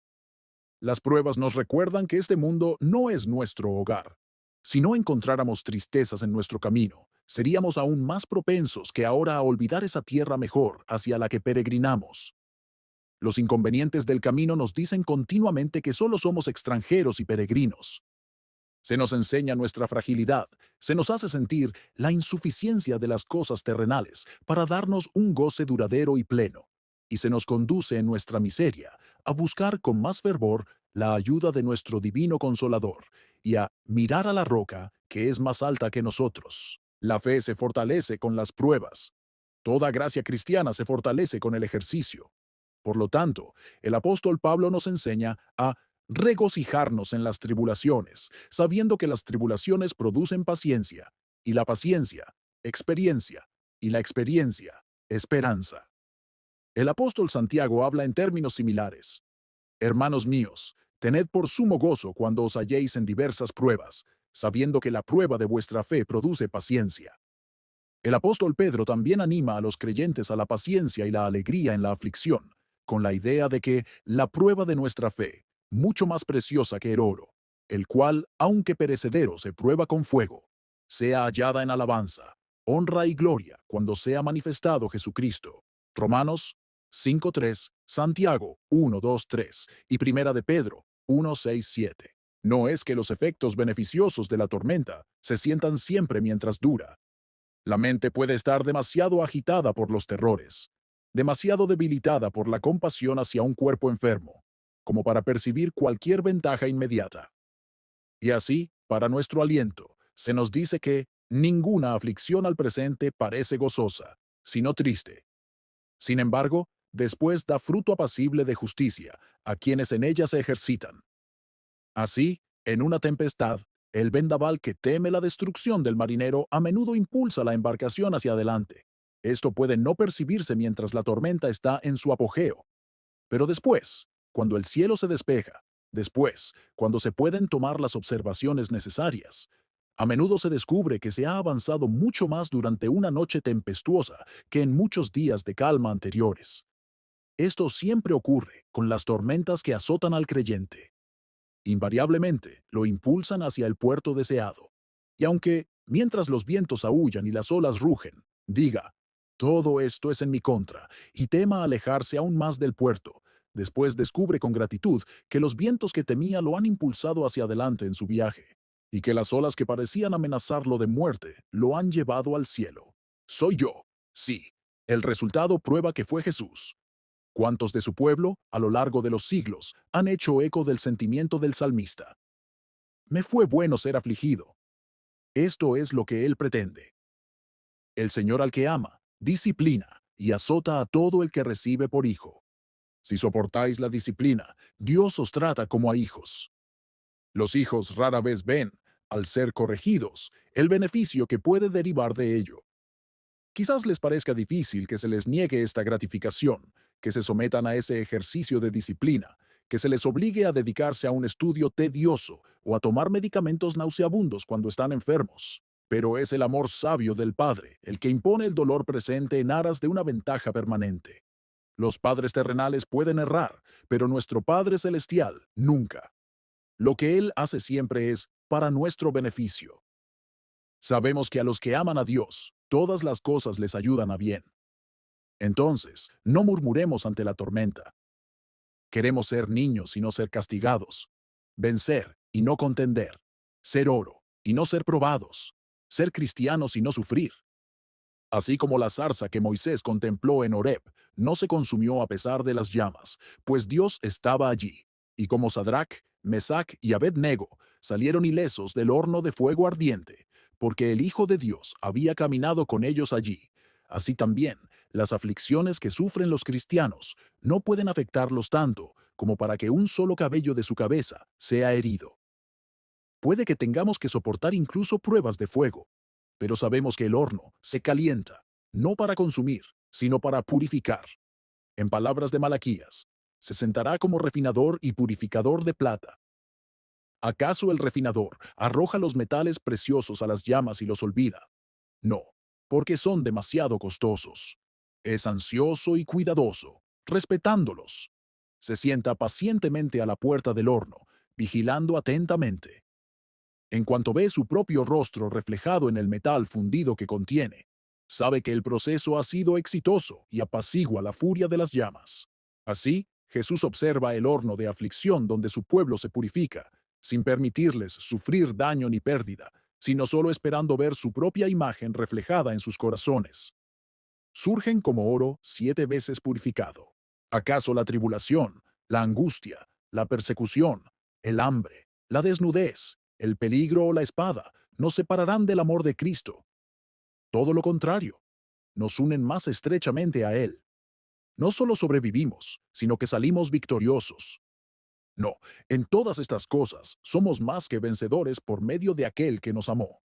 Las pruebas nos recuerdan que este mundo no es nuestro hogar. Si no encontráramos tristezas en nuestro camino, seríamos aún más propensos que ahora a olvidar esa tierra mejor hacia la que peregrinamos. Los inconvenientes del camino nos dicen continuamente que solo somos extranjeros y peregrinos. Se nos enseña nuestra fragilidad, se nos hace sentir la insuficiencia de las cosas terrenales para darnos un goce duradero y pleno, y se nos conduce en nuestra miseria a buscar con más fervor la ayuda de nuestro divino consolador y a mirar a la roca que es más alta que nosotros. La fe se fortalece con las pruebas. Toda gracia cristiana se fortalece con el ejercicio. Por lo tanto, el apóstol Pablo nos enseña a regocijarnos en las tribulaciones, sabiendo que las tribulaciones producen paciencia, y la paciencia, experiencia, y la experiencia, esperanza. El apóstol Santiago habla en términos similares. Hermanos míos, tened por sumo gozo cuando os halléis en diversas pruebas, sabiendo que la prueba de vuestra fe produce paciencia. El apóstol Pedro también anima a los creyentes a la paciencia y la alegría en la aflicción, con la idea de que la prueba de nuestra fe, mucho más preciosa que el oro, el cual, aunque perecedero, se prueba con fuego, sea hallada en alabanza, honra y gloria cuando sea manifestado Jesucristo. Romanos 5:3, Santiago 1:2-3 y Primera de Pedro 1:6-7. No es que los efectos beneficiosos de la tormenta se sientan siempre mientras dura. La mente puede estar demasiado agitada por los terrores, demasiado debilitada por la compasión hacia un cuerpo enfermo, como para percibir cualquier ventaja inmediata. Y así, para nuestro aliento, se nos dice que ninguna aflicción al presente parece gozosa, sino triste. Sin embargo, después da fruto apacible de justicia a quienes en ella se ejercitan. Así, en una tempestad, el vendaval que teme la destrucción del marinero a menudo impulsa la embarcación hacia adelante. Esto puede no percibirse mientras la tormenta está en su apogeo. Pero después, cuando el cielo se despeja, después, cuando se pueden tomar las observaciones necesarias, a menudo se descubre que se ha avanzado mucho más durante una noche tempestuosa que en muchos días de calma anteriores. Esto siempre ocurre con las tormentas que azotan al creyente. Invariablemente lo impulsan hacia el puerto deseado. Y aunque, mientras los vientos aúllan y las olas rugen, diga, todo esto es en mi contra, y tema alejarse aún más del puerto, después descubre con gratitud que los vientos que temía lo han impulsado hacia adelante en su viaje, y que las olas que parecían amenazarlo de muerte lo han llevado al cielo. Soy yo, sí. El resultado prueba que fue Jesús. ¿Cuántos de su pueblo, a lo largo de los siglos, han hecho eco del sentimiento del salmista? Me fue bueno ser afligido. Esto es lo que él pretende. El Señor al que ama, disciplina y azota a todo el que recibe por hijo. Si soportáis la disciplina, Dios os trata como a hijos. Los hijos rara vez ven, al ser corregidos, el beneficio que puede derivar de ello. Quizás les parezca difícil que se les niegue esta gratificación, que se sometan a ese ejercicio de disciplina, que se les obligue a dedicarse a un estudio tedioso o a tomar medicamentos nauseabundos cuando están enfermos. Pero es el amor sabio del Padre el que impone el dolor presente en aras de una ventaja permanente. Los padres terrenales pueden errar, pero nuestro Padre Celestial nunca. Lo que Él hace siempre es para nuestro beneficio. Sabemos que a los que aman a Dios, todas las cosas les ayudan a bien. Entonces, no murmuremos ante la tormenta. Queremos ser niños y no ser castigados, vencer y no contender, ser oro y no ser probados, ser cristianos y no sufrir. Así como la zarza que Moisés contempló en Horeb no se consumió a pesar de las llamas, pues Dios estaba allí, y como Sadrach, Mesach y Abed-nego salieron ilesos del horno de fuego ardiente, porque el Hijo de Dios había caminado con ellos allí. Así también, las aflicciones que sufren los cristianos no pueden afectarlos tanto como para que un solo cabello de su cabeza sea herido. Puede que tengamos que soportar incluso pruebas de fuego, pero sabemos que el horno se calienta, no para consumir, sino para purificar. En palabras de Malaquías, se sentará como refinador y purificador de plata. ¿Acaso el refinador arroja los metales preciosos a las llamas y los olvida? No, porque son demasiado costosos. Es ansioso y cuidadoso, respetándolos. Se sienta pacientemente a la puerta del horno, vigilando atentamente. En cuanto ve su propio rostro reflejado en el metal fundido que contiene, sabe que el proceso ha sido exitoso y apacigua la furia de las llamas. Así, Jesús observa el horno de aflicción donde su pueblo se purifica, sin permitirles sufrir daño ni pérdida, sino solo esperando ver su propia imagen reflejada en sus corazones. Surgen como oro 7 veces purificado. ¿Acaso la tribulación, la angustia, la persecución, el hambre, la desnudez, el peligro o la espada nos separarán del amor de Cristo? Todo lo contrario, nos unen más estrechamente a Él. No solo sobrevivimos, sino que salimos victoriosos. No, en todas estas cosas somos más que vencedores por medio de aquel que nos amó.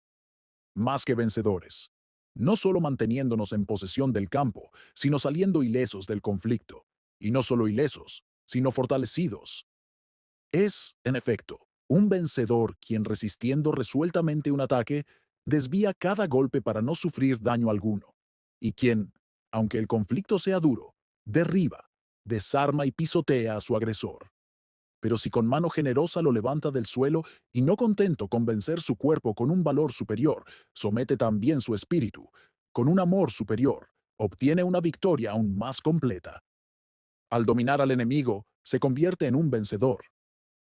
Más que vencedores. No solo manteniéndonos en posesión del campo, sino saliendo ilesos del conflicto. Y no solo ilesos, sino fortalecidos. Es, en efecto, un vencedor quien, resistiendo resueltamente un ataque, desvía cada golpe para no sufrir daño alguno, y quien, aunque el conflicto sea duro, derriba, desarma y pisotea a su agresor. Pero si con mano generosa lo levanta del suelo y no contento con vencer su cuerpo con un valor superior, somete también su espíritu, con un amor superior, obtiene una victoria aún más completa. Al dominar al enemigo, se convierte en un vencedor.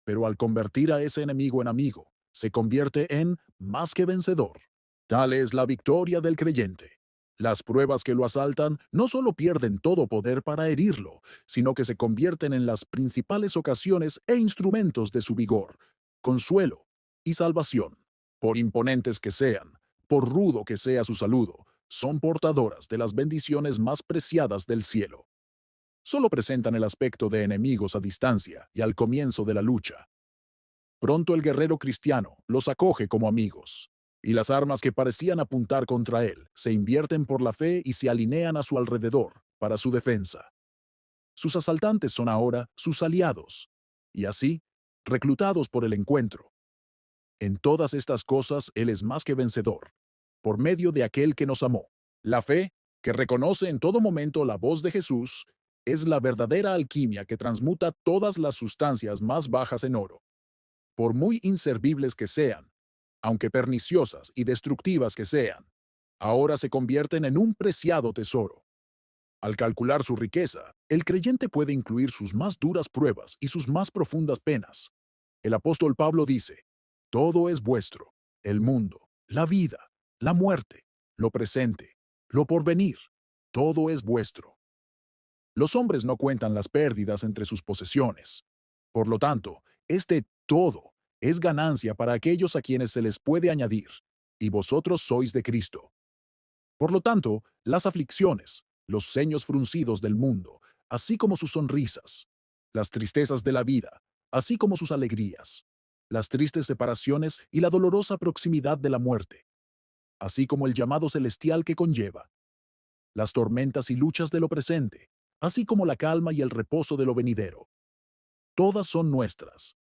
Pero al convertir a ese enemigo en amigo, se convierte en más que vencedor. Tal es la victoria del creyente. Las pruebas que lo asaltan no solo pierden todo poder para herirlo, sino que se convierten en las principales ocasiones e instrumentos de su vigor, consuelo y salvación. Por imponentes que sean, por rudo que sea su saludo, son portadoras de las bendiciones más preciadas del cielo. Solo presentan el aspecto de enemigos a distancia y al comienzo de la lucha. Pronto el guerrero cristiano los acoge como amigos, y las armas que parecían apuntar contra él se invierten por la fe y se alinean a su alrededor para su defensa. Sus asaltantes son ahora sus aliados, y así, reclutados por el encuentro. En todas estas cosas Él es más que vencedor, por medio de aquel que nos amó. La fe, que reconoce en todo momento la voz de Jesús, es la verdadera alquimia que transmuta todas las sustancias más bajas en oro. Por muy inservibles que sean, aunque perniciosas y destructivas que sean, ahora se convierten en un preciado tesoro. Al calcular su riqueza, el creyente puede incluir sus más duras pruebas y sus más profundas penas. El apóstol Pablo dice, todo es vuestro, el mundo, la vida, la muerte, lo presente, lo porvenir, todo es vuestro. Los hombres no cuentan las pérdidas entre sus posesiones. Por lo tanto, este todo es ganancia para aquellos a quienes se les puede añadir, y vosotros sois de Cristo. Por lo tanto, las aflicciones, los ceños fruncidos del mundo, así como sus sonrisas, las tristezas de la vida, así como sus alegrías, las tristes separaciones y la dolorosa proximidad de la muerte, así como el llamado celestial que conlleva, las tormentas y luchas de lo presente, así como la calma y el reposo de lo venidero. Todas son nuestras.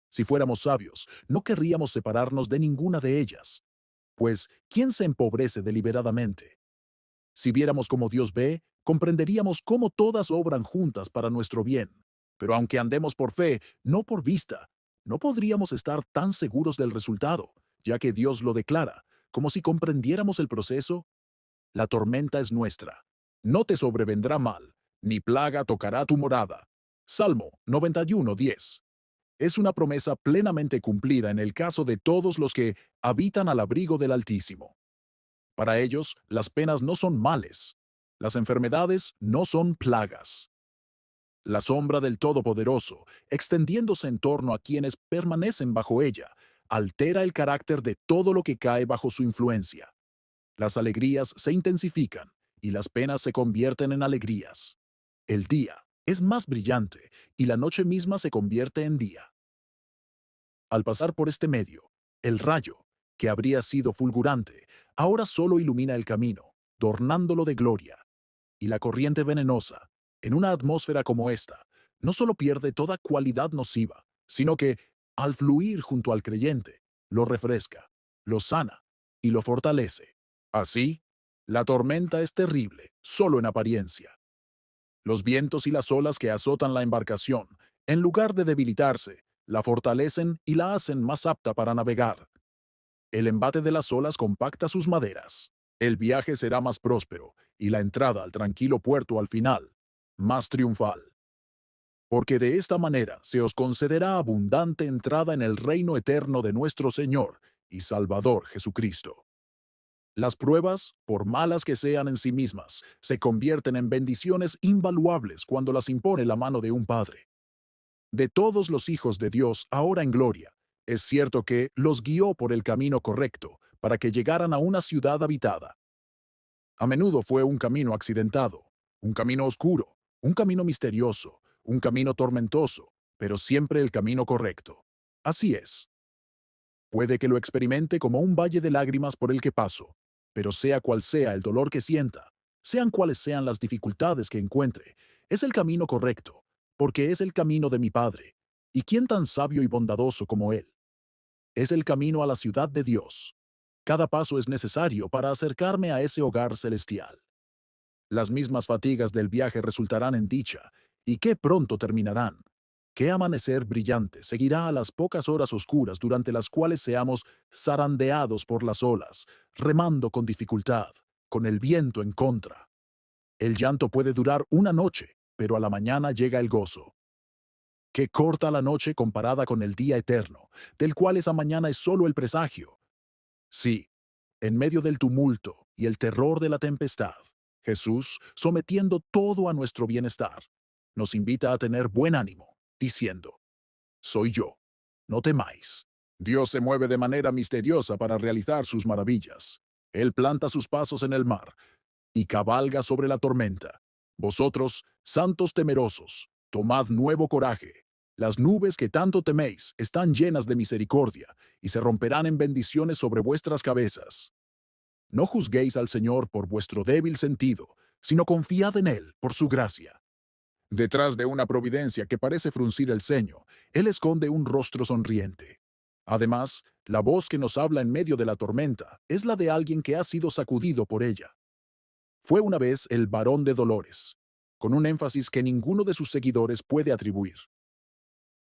Si fuéramos sabios, no querríamos separarnos de ninguna de ellas, pues ¿quién se empobrece deliberadamente? Si viéramos como Dios ve, comprenderíamos cómo todas obran juntas para nuestro bien. Pero aunque andemos por fe, no por vista, no podríamos estar tan seguros del resultado, ya que Dios lo declara, como si comprendiéramos el proceso. La tormenta es nuestra. No te sobrevendrá mal, ni plaga tocará tu morada. Salmo 91:10. Es una promesa plenamente cumplida en el caso de todos los que habitan al abrigo del Altísimo. Para ellos, las penas no son males. Las enfermedades no son plagas. La sombra del Todopoderoso, extendiéndose en torno a quienes permanecen bajo ella, altera el carácter de todo lo que cae bajo su influencia. Las alegrías se intensifican y las penas se convierten en alegrías. El día es más brillante y la noche misma se convierte en día. Al pasar por este medio, el rayo, que habría sido fulgurante, ahora solo ilumina el camino, tornándolo de gloria. Y la corriente venenosa, en una atmósfera como esta, no solo pierde toda cualidad nociva, sino que, al fluir junto al creyente, lo refresca, lo sana y lo fortalece. Así, la tormenta es terrible, solo en apariencia. Los vientos y las olas que azotan la embarcación, en lugar de debilitarse, la fortalecen y la hacen más apta para navegar. El embate de las olas compacta sus maderas. El viaje será más próspero y la entrada al tranquilo puerto al final, más triunfal. Porque de esta manera se os concederá abundante entrada en el reino eterno de nuestro Señor y Salvador Jesucristo. Las pruebas, por malas que sean en sí mismas, se convierten en bendiciones invaluables cuando las impone la mano de un Padre. De todos los hijos de Dios ahora en gloria, es cierto que los guió por el camino correcto para que llegaran a una ciudad habitada. A menudo fue un camino accidentado, un camino oscuro, un camino misterioso, un camino tormentoso, pero siempre el camino correcto. Así es. Puede que lo experimente como un valle de lágrimas por el que paso, pero sea cual sea el dolor que sienta, sean cuales sean las dificultades que encuentre, es el camino correcto, porque es el camino de mi Padre. ¿Y quién tan sabio y bondadoso como Él? Es el camino a la ciudad de Dios. Cada paso es necesario para acercarme a ese hogar celestial. Las mismas fatigas del viaje resultarán en dicha, y qué pronto terminarán. Qué amanecer brillante seguirá a las pocas horas oscuras durante las cuales seamos zarandeados por las olas, remando con dificultad, con el viento en contra. El llanto puede durar una noche, pero a la mañana llega el gozo. Qué corta la noche comparada con el día eterno, del cual esa mañana es solo el presagio. Sí, en medio del tumulto y el terror de la tempestad, Jesús, sometiendo todo a nuestro bienestar, nos invita a tener buen ánimo, diciendo, soy yo, no temáis. Dios se mueve de manera misteriosa para realizar sus maravillas. Él planta sus pasos en el mar y cabalga sobre la tormenta. Vosotros, santos temerosos, tomad nuevo coraje. Las nubes que tanto teméis están llenas de misericordia y se romperán en bendiciones sobre vuestras cabezas. No juzguéis al Señor por vuestro débil sentido, sino confiad en Él por su gracia. Detrás de una providencia que parece fruncir el ceño, Él esconde un rostro sonriente. Además, la voz que nos habla en medio de la tormenta es la de alguien que ha sido sacudido por ella. Fue una vez el varón de dolores, con un énfasis que ninguno de sus seguidores puede atribuir.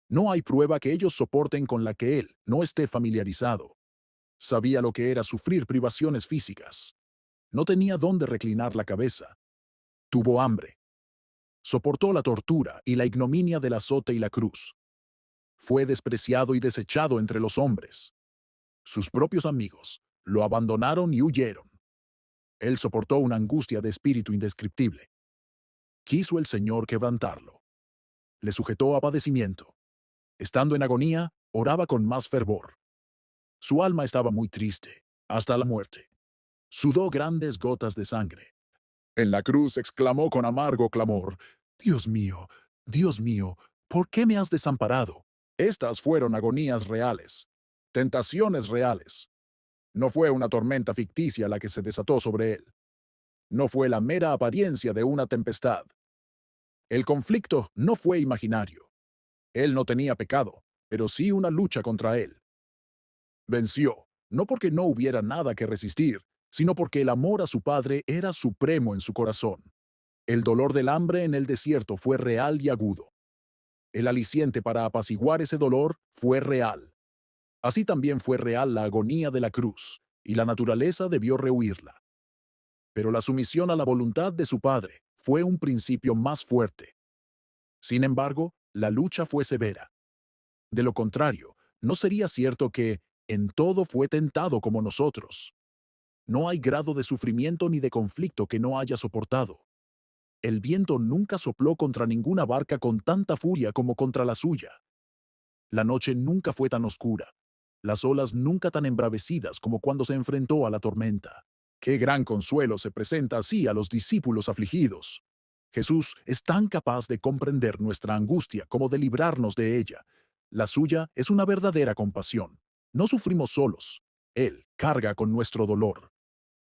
No hay prueba que ellos soporten con la que él no esté familiarizado. Sabía lo que era sufrir privaciones físicas. No tenía dónde reclinar la cabeza. Tuvo hambre. Soportó la tortura y la ignominia del azote y la cruz. Fue despreciado y desechado entre los hombres. Sus propios amigos lo abandonaron y huyeron. Él soportó una angustia de espíritu indescriptible. Quiso el Señor quebrantarlo. Le sujetó a padecimiento. Estando en agonía, oraba con más fervor. Su alma estaba muy triste, hasta la muerte. Sudó grandes gotas de sangre. En la cruz exclamó con amargo clamor, Dios mío, ¿por qué me has desamparado? Estas fueron agonías reales, tentaciones reales. No fue una tormenta ficticia la que se desató sobre él. No fue la mera apariencia de una tempestad. El conflicto no fue imaginario. Él no tenía pecado, pero sí una lucha contra él. Venció, no porque no hubiera nada que resistir, sino porque el amor a su padre era supremo en su corazón. El dolor del hambre en el desierto fue real y agudo. El aliciente para apaciguar ese dolor fue real. Así también fue real la agonía de la cruz, y la naturaleza debió rehuirla. Pero la sumisión a la voluntad de su padre fue un principio más fuerte. Sin embargo, la lucha fue severa. De lo contrario, no sería cierto que en todo fue tentado como nosotros. No hay grado de sufrimiento ni de conflicto que no haya soportado. El viento nunca sopló contra ninguna barca con tanta furia como contra la suya. La noche nunca fue tan oscura, las olas nunca tan embravecidas como cuando se enfrentó a la tormenta. Qué gran consuelo se presenta así a los discípulos afligidos. Jesús es tan capaz de comprender nuestra angustia como de librarnos de ella. La suya es una verdadera compasión. No sufrimos solos. Él carga con nuestro dolor.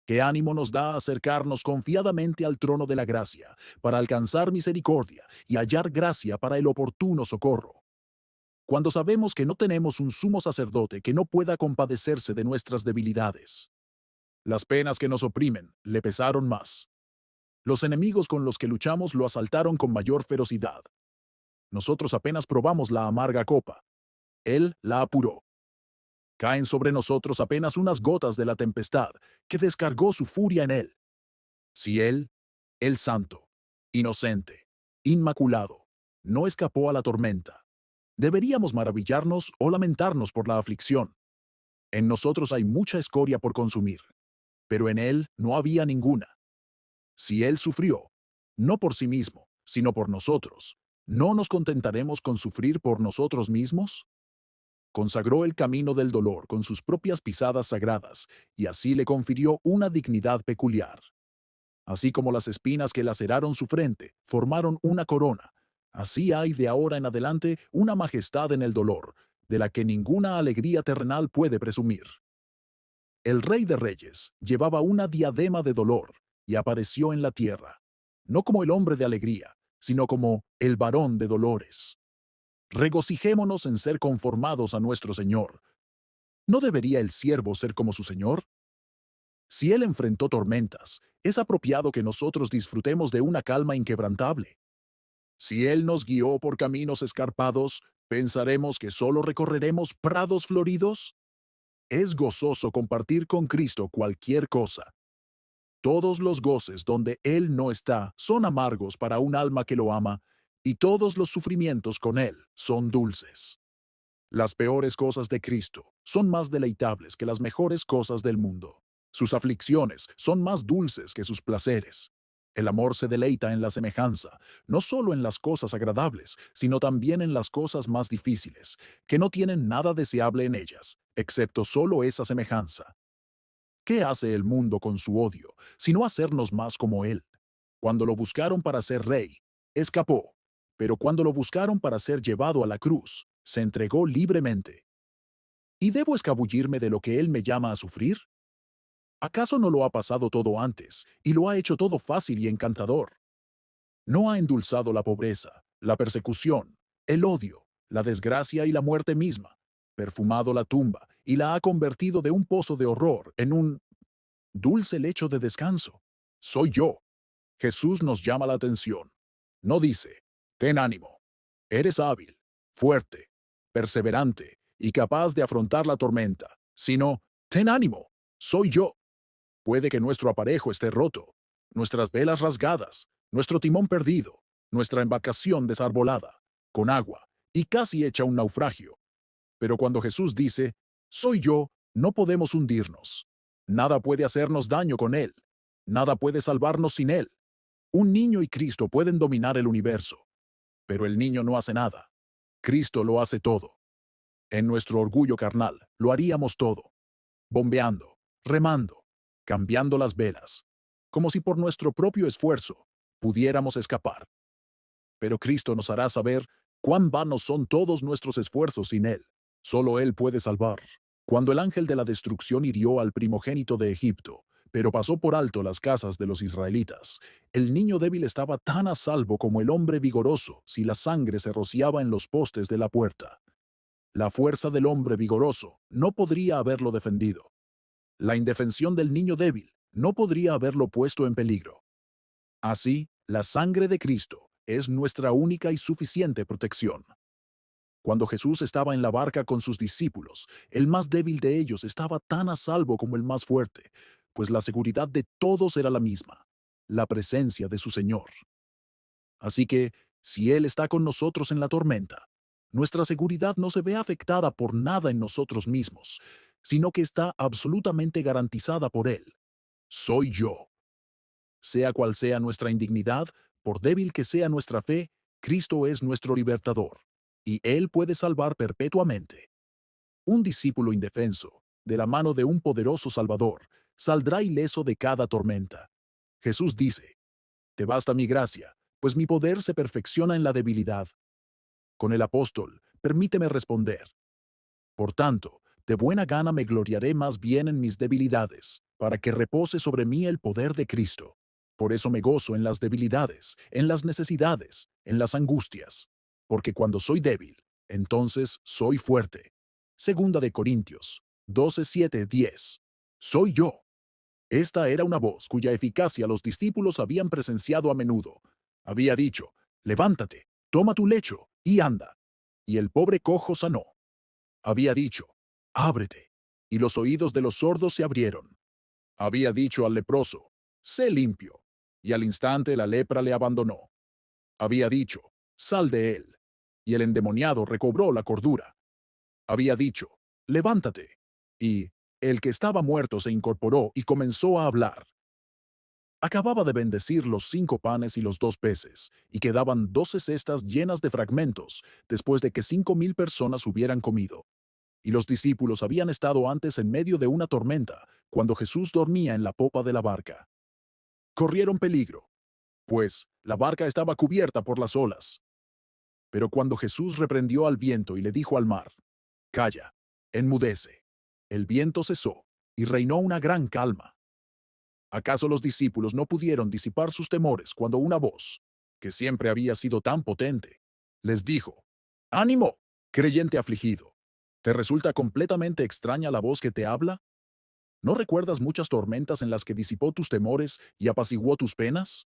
Qué ánimo nos da acercarnos confiadamente al trono de la gracia para alcanzar misericordia y hallar gracia para el oportuno socorro. Cuando sabemos que no tenemos un sumo sacerdote que no pueda compadecerse de nuestras debilidades. Las penas que nos oprimen le pesaron más. Los enemigos con los que luchamos lo asaltaron con mayor ferocidad. Nosotros apenas probamos la amarga copa. Él la apuró. Caen sobre nosotros apenas unas gotas de la tempestad que descargó su furia en él. Si él, el santo, inocente, inmaculado, no escapó a la tormenta, deberíamos maravillarnos o lamentarnos por la aflicción. En nosotros hay mucha escoria por consumir, pero en él no había ninguna. Si él sufrió, no por sí mismo, sino por nosotros, ¿no nos contentaremos con sufrir por nosotros mismos? Consagró el camino del dolor con sus propias pisadas sagradas, y así le confirió una dignidad peculiar. Así como las espinas que laceraron su frente formaron una corona, así hay de ahora en adelante una majestad en el dolor, de la que ninguna alegría terrenal puede presumir. El Rey de Reyes llevaba una diadema de dolor y apareció en la tierra, no como el hombre de alegría, sino como el varón de dolores. Regocijémonos en ser conformados a nuestro Señor. ¿No debería el siervo ser como su Señor? Si Él enfrentó tormentas, es apropiado que nosotros disfrutemos de una calma inquebrantable. Si Él nos guió por caminos escarpados, ¿pensaremos que solo recorreremos prados floridos? Es gozoso compartir con Cristo cualquier cosa. Todos los goces donde Él no está son amargos para un alma que lo ama, y todos los sufrimientos con Él son dulces. Las peores cosas de Cristo son más deleitables que las mejores cosas del mundo. Sus aflicciones son más dulces que sus placeres. El amor se deleita en la semejanza, no solo en las cosas agradables, sino también en las cosas más difíciles, que no tienen nada deseable en ellas, excepto solo esa semejanza. ¿Qué hace el mundo con su odio, sino hacernos más como él? Cuando lo buscaron para ser rey, escapó, pero cuando lo buscaron para ser llevado a la cruz, se entregó libremente. ¿Y debo escabullirme de lo que él me llama a sufrir? ¿Acaso no lo ha pasado todo antes y lo ha hecho todo fácil y encantador? ¿No ha endulzado la pobreza, la persecución, el odio, la desgracia y la muerte misma, perfumado la tumba y la ha convertido de un pozo de horror en un dulce lecho de descanso? Soy yo. Jesús nos llama la atención. No dice, ten ánimo, eres hábil, fuerte, perseverante y capaz de afrontar la tormenta, sino, ten ánimo, soy yo. Puede que nuestro aparejo esté roto, nuestras velas rasgadas, nuestro timón perdido, nuestra embarcación desarbolada, con agua y casi hecha un naufragio. Pero cuando Jesús dice, soy yo, no podemos hundirnos. Nada puede hacernos daño con Él. Nada puede salvarnos sin Él. Un niño y Cristo pueden dominar el universo, pero el niño no hace nada. Cristo lo hace todo. En nuestro orgullo carnal, lo haríamos todo, bombeando, remando, cambiando las velas, como si por nuestro propio esfuerzo pudiéramos escapar. Pero Cristo nos hará saber cuán vanos son todos nuestros esfuerzos sin Él. Solo Él puede salvar. Cuando el ángel de la destrucción hirió al primogénito de Egipto, pero pasó por alto las casas de los israelitas, el niño débil estaba tan a salvo como el hombre vigoroso si la sangre se rociaba en los postes de la puerta. La fuerza del hombre vigoroso no podría haberlo defendido. La indefensión del niño débil no podría haberlo puesto en peligro. Así, la sangre de Cristo es nuestra única y suficiente protección. Cuando Jesús estaba en la barca con sus discípulos, el más débil de ellos estaba tan a salvo como el más fuerte, pues la seguridad de todos era la misma, la presencia de su Señor. Así que, si Él está con nosotros en la tormenta, nuestra seguridad no se ve afectada por nada en nosotros mismos, sino que está absolutamente garantizada por Él. Soy yo. Sea cual sea nuestra indignidad, por débil que sea nuestra fe, Cristo es nuestro libertador, y Él puede salvar perpetuamente. Un discípulo indefenso, de la mano de un poderoso Salvador, saldrá ileso de cada tormenta. Jesús dice, te basta mi gracia, pues mi poder se perfecciona en la debilidad. Con el apóstol, permíteme responder. Por tanto, de buena gana me gloriaré más bien en mis debilidades, para que repose sobre mí el poder de Cristo. Por eso me gozo en las debilidades, en las necesidades, en las angustias, porque cuando soy débil, entonces soy fuerte. Segunda de Corintios 12, 7, 10. Soy yo. Esta era una voz cuya eficacia los discípulos habían presenciado a menudo. Había dicho, levántate, toma tu lecho y anda. Y el pobre cojo sanó. Había dicho, ábrete, y los oídos de los sordos se abrieron. Había dicho al leproso, sé limpio, y al instante la lepra le abandonó. Había dicho, sal de él, y el endemoniado recobró la cordura. Había dicho, levántate, y el que estaba muerto se incorporó y comenzó a hablar. Acababa de bendecir los 5 panes y los 2 peces, y quedaban 12 cestas llenas de fragmentos, después de que 5,000 personas hubieran comido. Y los discípulos habían estado antes en medio de una tormenta, cuando Jesús dormía en la popa de la barca. Corrieron peligro, pues la barca estaba cubierta por las olas. Pero cuando Jesús reprendió al viento y le dijo al mar, calla, enmudece, el viento cesó y reinó una gran calma. ¿Acaso los discípulos no pudieron disipar sus temores cuando una voz, que siempre había sido tan potente, les dijo, ánimo, creyente afligido? ¿Te resulta completamente extraña la voz que te habla? ¿No recuerdas muchas tormentas en las que disipó tus temores y apaciguó tus penas?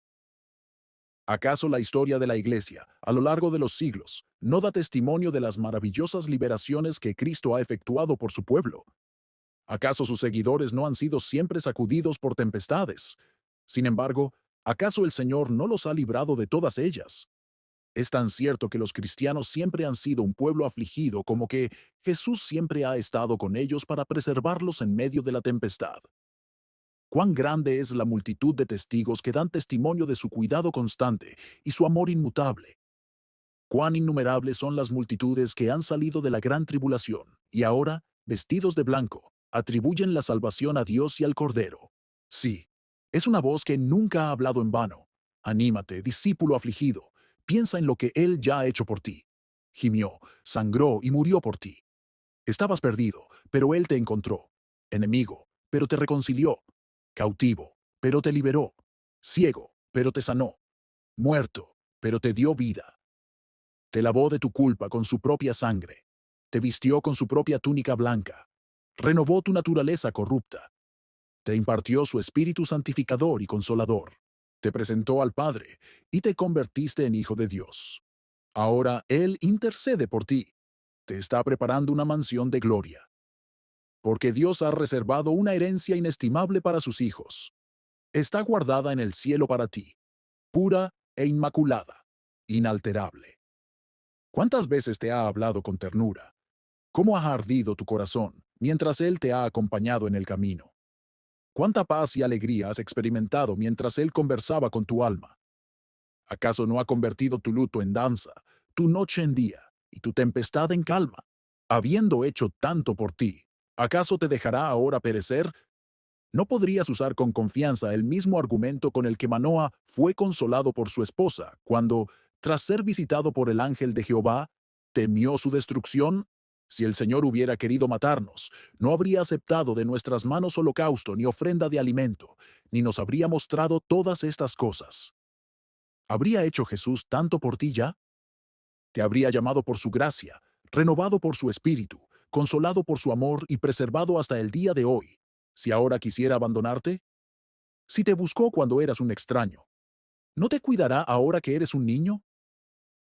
¿Acaso la historia de la Iglesia, a lo largo de los siglos, no da testimonio de las maravillosas liberaciones que Cristo ha efectuado por su pueblo? ¿Acaso sus seguidores no han sido siempre sacudidos por tempestades? Sin embargo, ¿acaso el Señor no los ha librado de todas ellas? Es tan cierto que los cristianos siempre han sido un pueblo afligido como que Jesús siempre ha estado con ellos para preservarlos en medio de la tempestad. Cuán grande es la multitud de testigos que dan testimonio de su cuidado constante y su amor inmutable. Cuán innumerables son las multitudes que han salido de la gran tribulación y ahora, vestidos de blanco, atribuyen la salvación a Dios y al Cordero. Sí, es una voz que nunca ha hablado en vano. Anímate, discípulo afligido, piensa en lo que Él ya ha hecho por ti. Gimió, sangró y murió por ti. Estabas perdido, pero Él te encontró. Enemigo, pero te reconcilió. Cautivo, pero te liberó. Ciego, pero te sanó. Muerto, pero te dio vida. Te lavó de tu culpa con su propia sangre. Te vistió con su propia túnica blanca. Renovó tu naturaleza corrupta. Te impartió su espíritu santificador y consolador. Te presentó al Padre y te convertiste en hijo de Dios. Ahora Él intercede por ti. Te está preparando una mansión de gloria. Porque Dios ha reservado una herencia inestimable para sus hijos. Está guardada en el cielo para ti, pura e inmaculada, inalterable. ¿Cuántas veces te ha hablado con ternura? ¿Cómo ha ardido tu corazón mientras Él te ha acompañado en el camino? ¿Cuánta paz y alegría has experimentado mientras Él conversaba con tu alma? ¿Acaso no ha convertido tu luto en danza, tu noche en día y tu tempestad en calma? Habiendo hecho tanto por ti, ¿acaso te dejará ahora perecer? ¿No podrías usar con confianza el mismo argumento con el que Manoa fue consolado por su esposa cuando, Tras ser visitado por el ángel de Jehová, ¿temió su destrucción? Si el Señor hubiera querido matarnos, no habría aceptado de nuestras manos holocausto ni ofrenda de alimento, ni nos habría mostrado todas estas cosas. ¿Habría hecho Jesús tanto por ti ya? Te habría llamado por su gracia, renovado por su espíritu, consolado por su amor y preservado hasta el día de hoy. Si ahora quisiera abandonarte, si te buscó cuando eras un extraño, ¿no te cuidará ahora que eres un niño?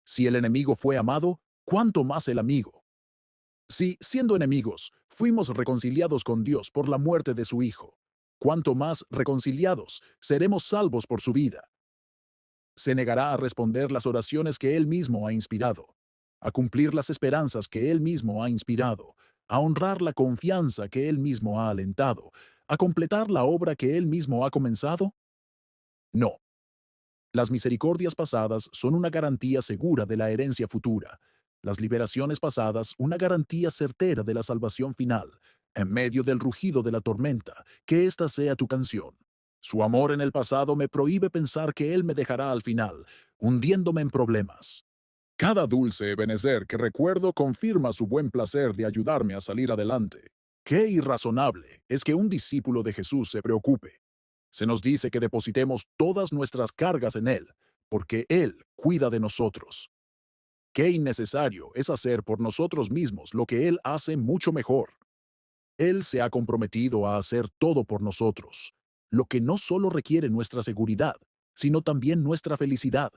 Si el enemigo fue amado, ¿cuánto más el amigo? Si, siendo enemigos, fuimos reconciliados con Dios por la muerte de su Hijo, ¿cuánto más reconciliados seremos salvos por su vida? Se negará a responder las oraciones que Él mismo ha inspirado, a cumplir las esperanzas que Él mismo ha inspirado, a honrar la confianza que Él mismo ha alentado, a completar la obra que Él mismo ha comenzado? No. Las misericordias pasadas son una garantía segura de la herencia futura, las liberaciones pasadas una garantía certera de la salvación final, en medio del rugido de la tormenta, que esta sea tu canción. Su amor en el pasado me prohíbe pensar que Él me dejará al final, hundiéndome en problemas. Cada dulce ebenecer que recuerdo confirma su buen placer de ayudarme a salir adelante. Qué irrazonable es que un discípulo de Jesús se preocupe. Se nos dice que depositemos todas nuestras cargas en Él, porque Él cuida de nosotros. Qué innecesario es hacer por nosotros mismos lo que Él hace mucho mejor. Él se ha comprometido a hacer todo por nosotros, lo que no solo requiere nuestra seguridad, sino también nuestra felicidad.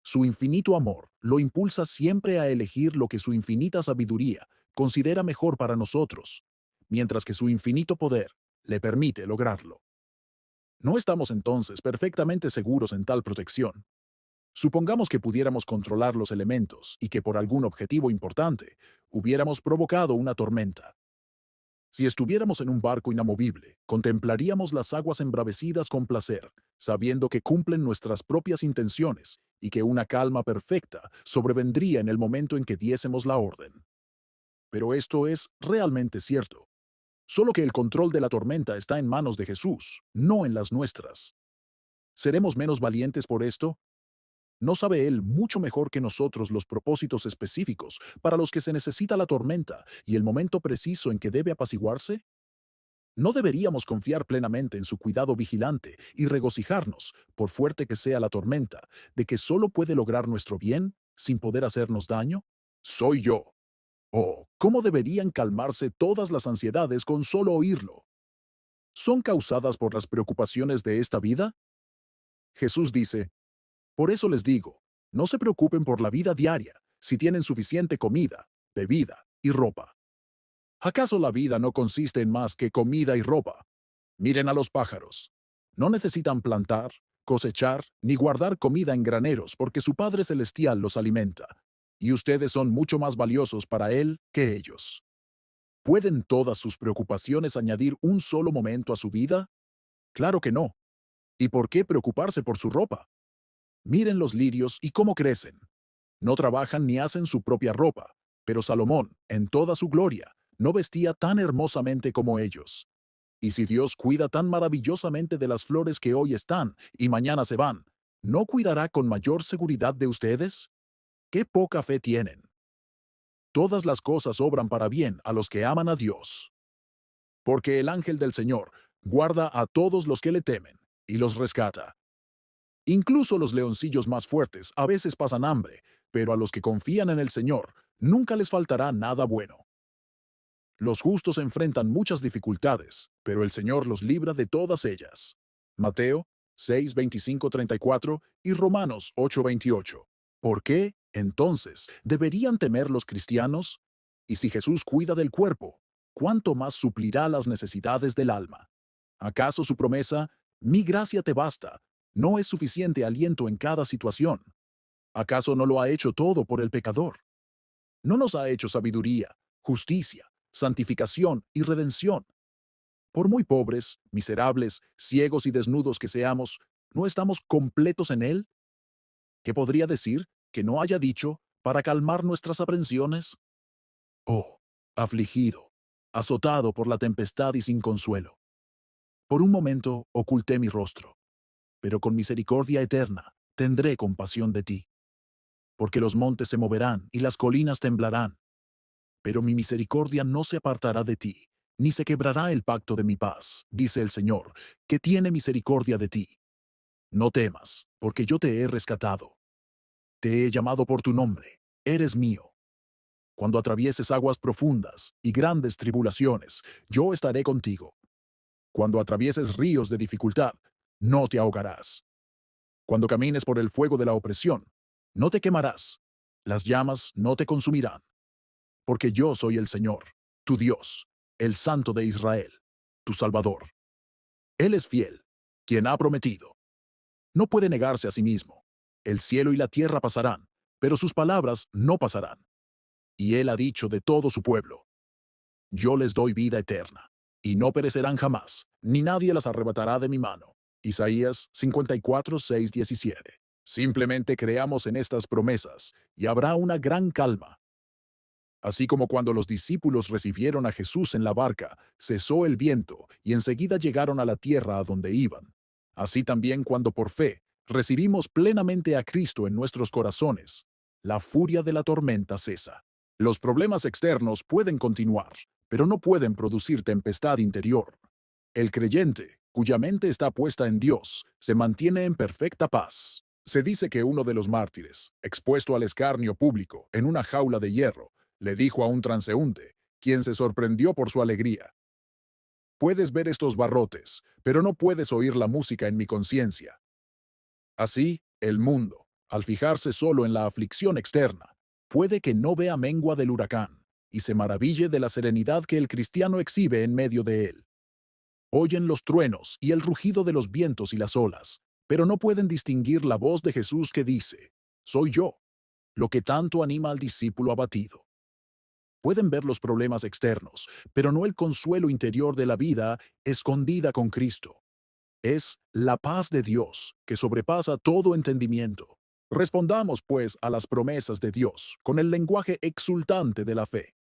Su infinito amor lo impulsa siempre a elegir lo que su infinita sabiduría considera mejor para nosotros, mientras que su infinito poder le permite lograrlo. ¿No estamos entonces perfectamente seguros en tal protección? Supongamos que pudiéramos controlar los elementos y que por algún objetivo importante hubiéramos provocado una tormenta. Si estuviéramos en un barco inamovible, contemplaríamos las aguas embravecidas con placer, sabiendo que cumplen nuestras propias intenciones y que una calma perfecta sobrevendría en el momento en que diésemos la orden. Pero esto es realmente cierto. Solo que el control de la tormenta está en manos de Jesús, no en las nuestras. ¿Seremos menos valientes por esto? ¿No sabe Él mucho mejor que nosotros los propósitos específicos para los que se necesita la tormenta y el momento preciso en que debe apaciguarse? ¿No deberíamos confiar plenamente en su cuidado vigilante y regocijarnos, por fuerte que sea la tormenta, de que solo puede lograr nuestro bien sin poder hacernos daño? Soy yo. Oh, ¿cómo deberían calmarse todas las ansiedades con solo oírlo? ¿Son causadas por las preocupaciones de esta vida? Jesús dice, por eso les digo, no se preocupen por la vida diaria, si tienen suficiente comida, bebida y ropa. ¿Acaso la vida no consiste en más que comida y ropa? Miren a los pájaros. No necesitan plantar, cosechar ni guardar comida en graneros porque su Padre Celestial los alimenta, y ustedes son mucho más valiosos para Él que ellos. ¿Pueden todas sus preocupaciones añadir un solo momento a su vida? Claro que no. ¿Y por qué preocuparse por su ropa? Miren los lirios y cómo crecen. No trabajan ni hacen su propia ropa, pero Salomón, en toda su gloria, no vestía tan hermosamente como ellos. Y si Dios cuida tan maravillosamente de las flores que hoy están y mañana se van, ¿no cuidará con mayor seguridad de ustedes? ¡Qué poca fe tienen! Todas las cosas obran para bien a los que aman a Dios. Porque el ángel del Señor guarda a todos los que le temen y los rescata. Incluso los leoncillos más fuertes a veces pasan hambre, pero a los que confían en el Señor nunca les faltará nada bueno. Los justos enfrentan muchas dificultades, pero el Señor los libra de todas ellas. Mateo 6, 25, 34 y Romanos 8, 28. ¿Por qué, entonces, deberían temer los cristianos? Y si Jesús cuida del cuerpo, ¿cuánto más suplirá las necesidades del alma? ¿Acaso su promesa, mi gracia te basta, no es suficiente aliento en cada situación? ¿Acaso no lo ha hecho todo por el pecador? ¿No nos ha hecho sabiduría, justicia, santificación y redención? Por muy pobres, miserables, ciegos y desnudos que seamos, ¿no estamos completos en Él? ¿Qué podría decir que no haya dicho para calmar nuestras aprensiones? Oh, afligido, azotado por la tempestad y sin consuelo. Por un momento oculté mi rostro, pero con misericordia eterna tendré compasión de ti. porque los montes se moverán y las colinas temblarán. Pero mi misericordia no se apartará de ti, ni se quebrará el pacto de mi paz, dice el Señor, que tiene misericordia de ti. No temas, porque yo te he rescatado. Te he llamado por tu nombre, eres mío. Cuando atravieses aguas profundas y grandes tribulaciones, yo estaré contigo. Cuando atravieses ríos de dificultad, no te ahogarás. Cuando camines por el fuego de la opresión, no te quemarás. Las llamas no te consumirán. Porque yo soy el Señor, tu Dios, el Santo de Israel, tu Salvador. Él es fiel, quien ha prometido. No puede negarse a sí mismo. El cielo y la tierra pasarán, pero sus palabras no pasarán. Y él ha dicho de todo su pueblo: yo les doy vida eterna, y no perecerán jamás, ni nadie las arrebatará de mi mano. Isaías 54, 6, 17. Simplemente creamos en estas promesas, y habrá una gran calma. Así como cuando los discípulos recibieron a Jesús en la barca, cesó el viento y enseguida llegaron a la tierra a donde iban. Así también cuando por fe recibimos plenamente a Cristo en nuestros corazones, la furia de la tormenta cesa. Los problemas externos pueden continuar, pero no pueden producir tempestad interior. El creyente, cuya mente está puesta en Dios, se mantiene en perfecta paz. Se dice que uno de los mártires, expuesto al escarnio público en una jaula de hierro, le dijo a un transeúnte, quien se sorprendió por su alegría: puedes ver estos barrotes, pero no puedes oír la música en mi conciencia. Así, el mundo, al fijarse solo en la aflicción externa, puede que no vea mengua del huracán y se maraville de la serenidad que el cristiano exhibe en medio de él. Oyen los truenos y el rugido de los vientos y las olas, pero no pueden distinguir la voz de Jesús que dice: soy yo, lo que tanto anima al discípulo abatido. Pueden ver los problemas externos, pero no el consuelo interior de la vida escondida con Cristo. Es la paz de Dios que sobrepasa todo entendimiento. Respondamos, pues, a las promesas de Dios con el lenguaje exultante de la fe.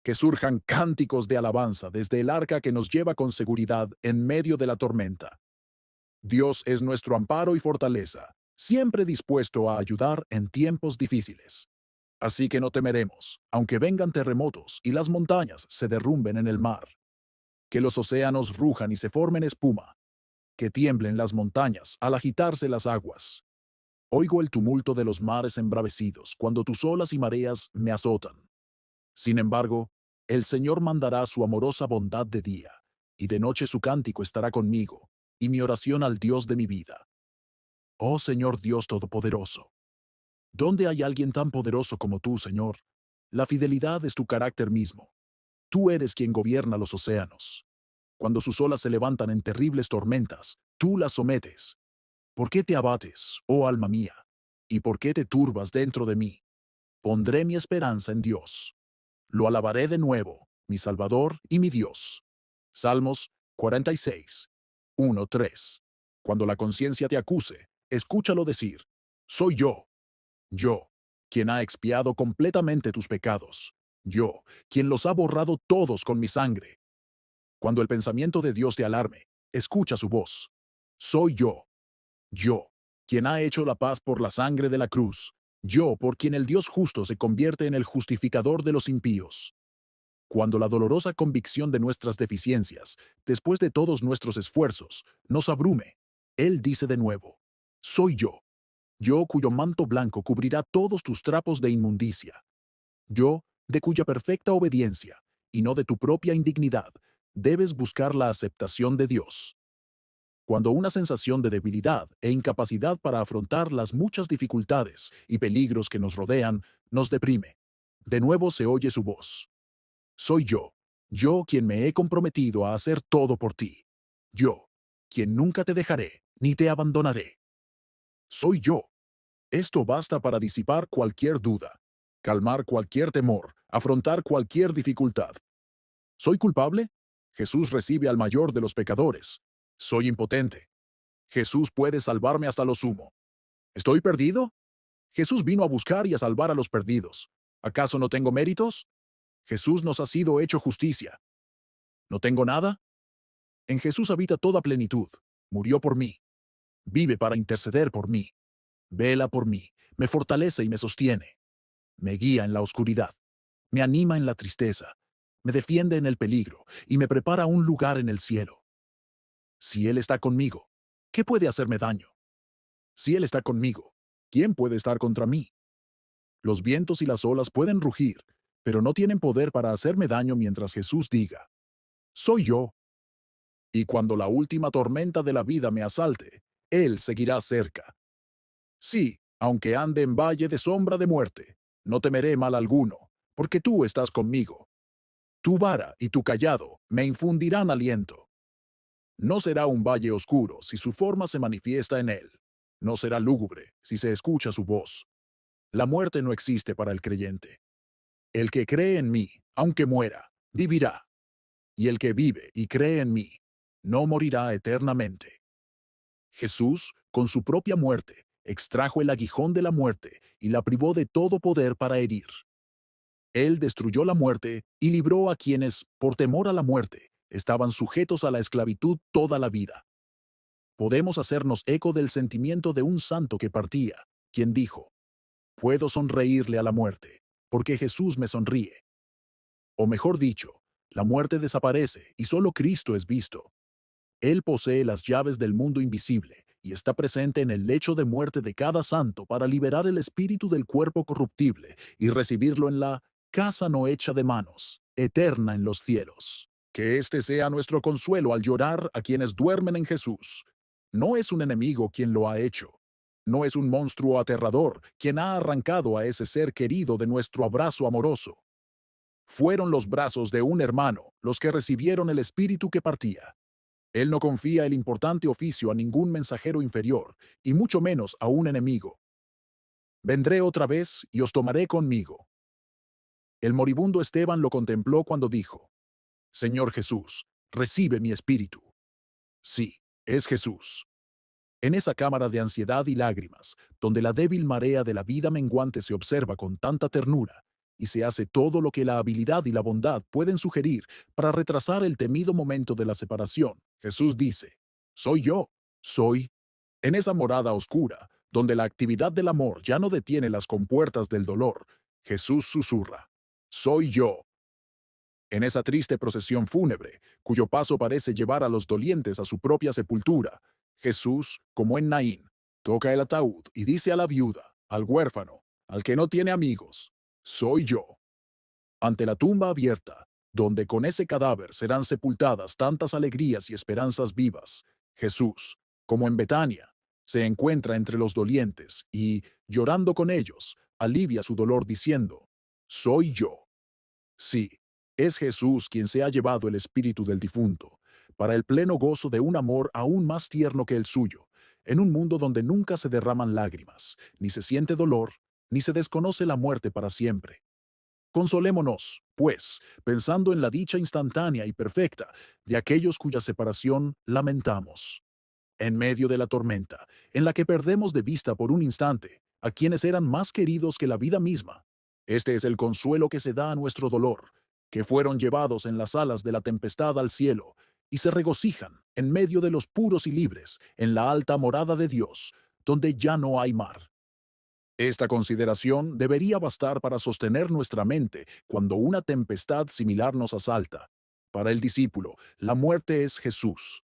Que surjan cánticos de alabanza desde el arca que nos lleva con seguridad en medio de la tormenta. Dios es nuestro amparo y fortaleza, siempre dispuesto a ayudar en tiempos difíciles. Así que no temeremos, aunque vengan terremotos y las montañas se derrumben en el mar. Que los océanos rujan y se formen espuma. Que tiemblen las montañas al agitarse las aguas. Oigo el tumulto de los mares embravecidos cuando tus olas y mareas me azotan. Sin embargo, el Señor mandará su amorosa bondad de día, y de noche su cántico estará conmigo, y mi oración al Dios de mi vida. Oh Señor Dios Todopoderoso, ¿dónde hay alguien tan poderoso como tú, Señor? La fidelidad es tu carácter mismo. Tú eres quien gobierna los océanos. Cuando sus olas se levantan en terribles tormentas, tú las sometes. ¿Por qué te abates, oh alma mía? ¿Y por qué te turbas dentro de mí? Pondré mi esperanza en Dios. Lo alabaré de nuevo, mi Salvador y mi Dios. Salmos 46, 1, 3. Cuando la conciencia te acuse, escúchalo decir: soy yo, quien ha expiado completamente tus pecados. Yo, quien los ha borrado todos con mi sangre. Cuando el pensamiento de Dios te alarme, escucha su voz. Soy yo, quien ha hecho la paz por la sangre de la cruz. Yo, por quien el Dios justo se convierte en el justificador de los impíos. Cuando la dolorosa convicción de nuestras deficiencias, después de todos nuestros esfuerzos, nos abrume, Él dice de nuevo: soy yo cuyo manto blanco cubrirá todos tus trapos de inmundicia. Yo, de cuya perfecta obediencia, y no de tu propia indignidad, debes buscar la aceptación de Dios. Cuando una sensación de debilidad e incapacidad para afrontar las muchas dificultades y peligros que nos rodean nos deprime, de nuevo se oye su voz. Soy yo quien me he comprometido a hacer todo por ti. Yo, quien nunca te dejaré ni te abandonaré. Soy yo. Esto basta para disipar cualquier duda, calmar cualquier temor, afrontar cualquier dificultad. ¿Soy culpable? Jesús recibe al mayor de los pecadores. Soy impotente. Jesús puede salvarme hasta lo sumo. ¿Estoy perdido? Jesús vino a buscar y a salvar a los perdidos. ¿Acaso no tengo méritos? Jesús nos ha sido hecho justicia. ¿No tengo nada? En Jesús habita toda plenitud. Murió por mí. Vive para interceder por mí. Vela por mí, me fortalece y me sostiene. Me guía en la oscuridad, me anima en la tristeza, me defiende en el peligro y me prepara un lugar en el cielo. Si Él está conmigo, ¿qué puede hacerme daño? Si Él está conmigo, ¿quién puede estar contra mí? Los vientos y las olas pueden rugir, pero no tienen poder para hacerme daño mientras Jesús diga, soy yo. Y cuando la última tormenta de la vida me asalte, Él seguirá cerca. Sí, aunque ande en valle de sombra de muerte, no temeré mal alguno, porque tú estás conmigo. Tu vara y tu cayado me infundirán aliento. No será un valle oscuro si su forma se manifiesta en él. No será lúgubre si se escucha su voz. La muerte no existe para el creyente. El que cree en mí, aunque muera, vivirá. Y el que vive y cree en mí, no morirá eternamente. Jesús, con su propia muerte, extrajo el aguijón de la muerte y la privó de todo poder para herir. Él destruyó la muerte y libró a quienes, por temor a la muerte, estaban sujetos a la esclavitud toda la vida. Podemos hacernos eco del sentimiento de un santo que partía, quien dijo, puedo sonreírle a la muerte, porque Jesús me sonríe. O mejor dicho, la muerte desaparece y solo Cristo es visto. Él posee las llaves del mundo invisible y está presente en el lecho de muerte de cada santo para liberar el espíritu del cuerpo corruptible y recibirlo en la casa no hecha de manos, eterna en los cielos. Que este sea nuestro consuelo al llorar a quienes duermen en Jesús. No es un enemigo quien lo ha hecho. No es un monstruo aterrador quien ha arrancado a ese ser querido de nuestro abrazo amoroso. Fueron los brazos de un hermano los que recibieron el espíritu que partía. Él no confía el importante oficio a ningún mensajero inferior, y mucho menos a un enemigo. Vendré otra vez y os tomaré conmigo. El moribundo Esteban lo contempló cuando dijo, Señor Jesús, recibe mi espíritu. Sí, es Jesús. En esa cámara de ansiedad y lágrimas, donde la débil marea de la vida menguante se observa con tanta ternura, y se hace todo lo que la habilidad y la bondad pueden sugerir para retrasar el temido momento de la separación, Jesús dice, soy yo, soy. En esa morada oscura, donde la actividad del amor ya no detiene las compuertas del dolor, Jesús susurra, soy yo. En esa triste procesión fúnebre, cuyo paso parece llevar a los dolientes a su propia sepultura, Jesús, como en Naín, toca el ataúd y dice a la viuda, al huérfano, al que no tiene amigos, soy yo. Ante la tumba abierta, donde con ese cadáver serán sepultadas tantas alegrías y esperanzas vivas, Jesús, como en Betania, se encuentra entre los dolientes y, llorando con ellos, alivia su dolor diciendo, soy yo. Sí, es Jesús quien se ha llevado el espíritu del difunto, para el pleno gozo de un amor aún más tierno que el suyo, en un mundo donde nunca se derraman lágrimas, ni se siente dolor, ni se desconoce la muerte para siempre. Consolémonos, pues, pensando en la dicha instantánea y perfecta de aquellos cuya separación lamentamos. En medio de la tormenta, en la que perdemos de vista por un instante a quienes eran más queridos que la vida misma. Este es el consuelo que se da a nuestro dolor, que fueron llevados en las alas de la tempestad al cielo y se regocijan en medio de los puros y libres en la alta morada de Dios, donde ya no hay mar. Esta consideración debería bastar para sostener nuestra mente cuando una tempestad similar nos asalta. Para el discípulo, la muerte es Jesús.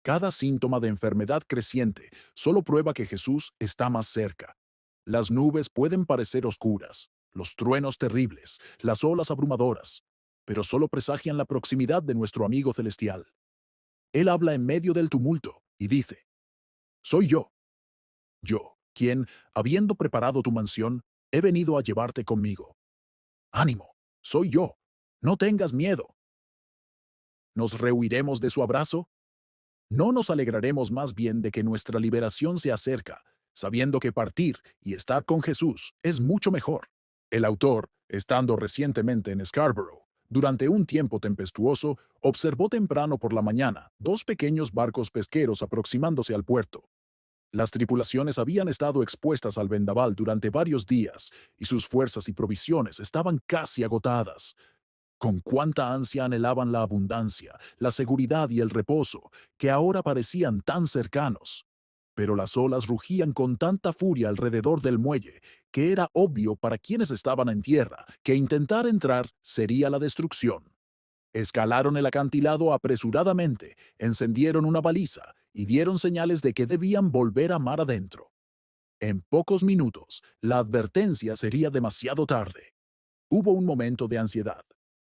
Cada síntoma de enfermedad creciente solo prueba que Jesús está más cerca. Las nubes pueden parecer oscuras, los truenos terribles, las olas abrumadoras, pero solo presagian la proximidad de nuestro amigo celestial. Él habla en medio del tumulto y dice, soy yo, quien, habiendo preparado tu mansión, he venido a llevarte conmigo. Ánimo, soy yo, no tengas miedo. ¿Nos rehuiremos de su abrazo? ¿No nos alegraremos más bien de que nuestra liberación se acerca, sabiendo que partir y estar con Jesús es mucho mejor? El autor, estando recientemente en Scarborough, durante un tiempo tempestuoso, observó temprano por la mañana dos pequeños barcos pesqueros aproximándose al puerto. Las tripulaciones habían estado expuestas al vendaval durante varios días y sus fuerzas y provisiones estaban casi agotadas. Con cuánta ansia anhelaban la abundancia, la seguridad y el reposo, que ahora parecían tan cercanos. pero las olas rugían con tanta furia alrededor del muelle que era obvio para quienes estaban en tierra que intentar entrar sería la destrucción. Escalaron el acantilado apresuradamente, encendieron una baliza y dieron señales de que debían volver a mar adentro. En pocos minutos, la advertencia sería demasiado tarde. Hubo un momento de ansiedad.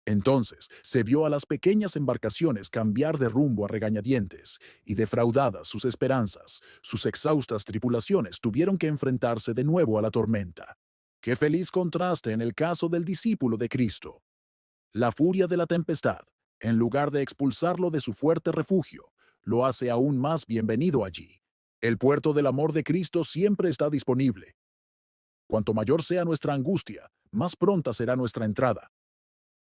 Entonces se vio a las pequeñas embarcaciones cambiar de rumbo a regañadientes, y defraudadas sus esperanzas, sus exhaustas tripulaciones tuvieron que enfrentarse de nuevo a la tormenta. Qué feliz contraste en el caso del discípulo de Cristo. La furia de la tempestad, en lugar de expulsarlo de su fuerte refugio, lo hace aún más bienvenido allí. El puerto del amor de Cristo siempre está disponible. Cuanto mayor sea nuestra angustia, más pronta será nuestra entrada.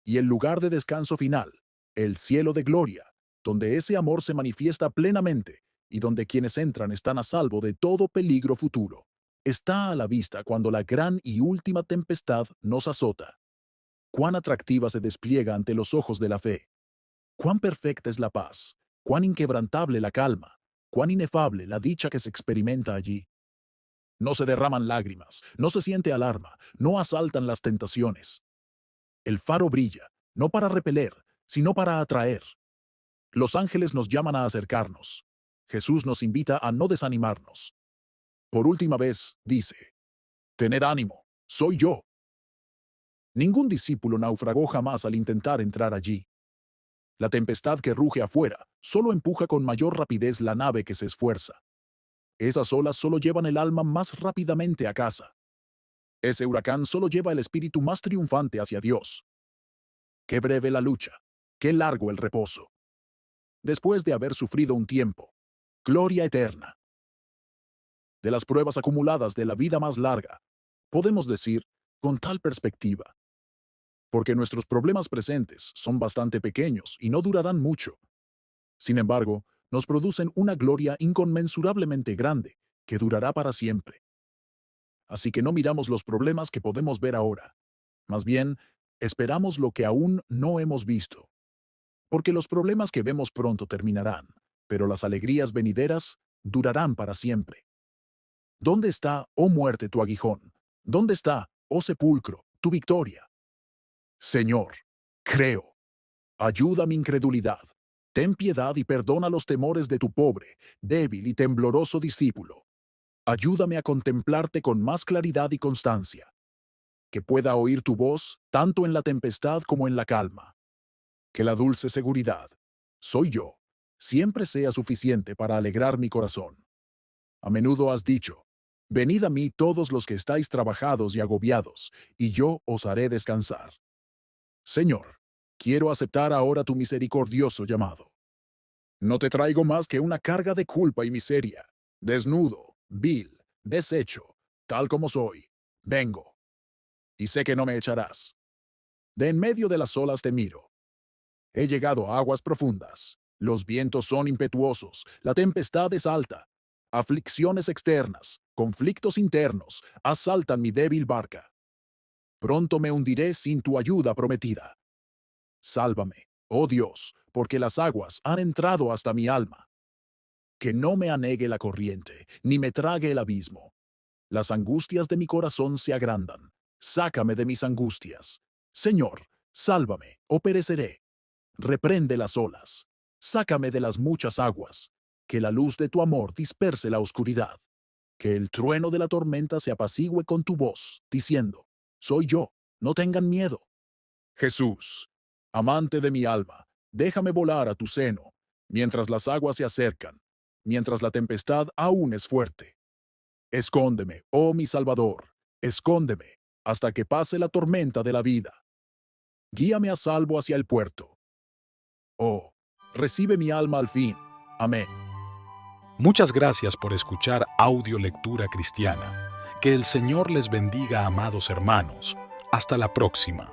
Y el lugar de descanso final, el cielo de gloria, donde ese amor se manifiesta plenamente y donde quienes entran están a salvo de todo peligro futuro, está a la vista cuando la gran y última tempestad nos azota. Cuán atractiva se despliega ante los ojos de la fe. Cuán perfecta es la paz, cuán inquebrantable la calma, cuán inefable la dicha que se experimenta allí. No se derraman lágrimas, no se siente alarma, no asaltan las tentaciones. El faro brilla, no para repeler, sino para atraer. Los ángeles nos llaman a acercarnos. Jesús nos invita a no desanimarnos. Por última vez, dice, «Tened ánimo, soy yo». Ningún discípulo naufragó jamás al intentar entrar allí. La tempestad que ruge afuera solo empuja con mayor rapidez la nave que se esfuerza. Esas olas solo llevan el alma más rápidamente a casa. Ese huracán solo lleva el espíritu más triunfante hacia Dios. Qué breve la lucha, qué largo el reposo. Después de haber sufrido un tiempo, gloria eterna. De las pruebas acumuladas de la vida más larga, podemos decir, con tal perspectiva, porque nuestros problemas presentes son bastante pequeños y no durarán mucho. Sin embargo, nos producen una gloria inconmensurablemente grande que durará para siempre. Así que no miramos los problemas que podemos ver ahora. Más bien, esperamos lo que aún no hemos visto. Porque los problemas que vemos pronto terminarán, pero las alegrías venideras durarán para siempre. ¿Dónde está, oh muerte, tu aguijón? ¿Dónde está, oh sepulcro, tu victoria? Señor, creo. Ayuda mi incredulidad. Ten piedad y perdona los temores de tu pobre, débil y tembloroso discípulo. Ayúdame a contemplarte con más claridad y constancia, que pueda oír tu voz tanto en la tempestad como en la calma. Que la dulce seguridad, soy yo, siempre sea suficiente para alegrar mi corazón. A menudo has dicho, venid a mí todos los que estáis trabajados y agobiados, y yo os haré descansar. Señor, quiero aceptar ahora tu misericordioso llamado. No te traigo más que una carga de culpa y miseria, desnudo, vil, deshecho, tal como soy. Vengo. Y sé que no me echarás. De en medio de las olas te miro. He llegado a aguas profundas. Los vientos son impetuosos, la tempestad es alta. Aflicciones externas, conflictos internos, asaltan mi débil barca. Pronto me hundiré sin tu ayuda prometida. Sálvame, oh Dios, porque las aguas han entrado hasta mi alma. Que no me anegue la corriente, ni me trague el abismo. Las angustias de mi corazón se agrandan. Sácame de mis angustias. Señor, sálvame, o pereceré. Reprende las olas. Sácame de las muchas aguas. Que la luz de tu amor disperse la oscuridad. Que el trueno de la tormenta se apacigüe con tu voz, diciendo, soy yo, no tengan miedo. Jesús, amante de mi alma, déjame volar a tu seno, mientras las aguas se acercan, mientras la tempestad aún es fuerte. Escóndeme, oh mi Salvador, escóndeme, hasta que pase la tormenta de la vida. Guíame a salvo hacia el puerto. Oh, recibe mi alma al fin. Amén.
Muchas gracias por escuchar Audio Lectura Cristiana. Que el Señor les bendiga, amados hermanos. Hasta la próxima.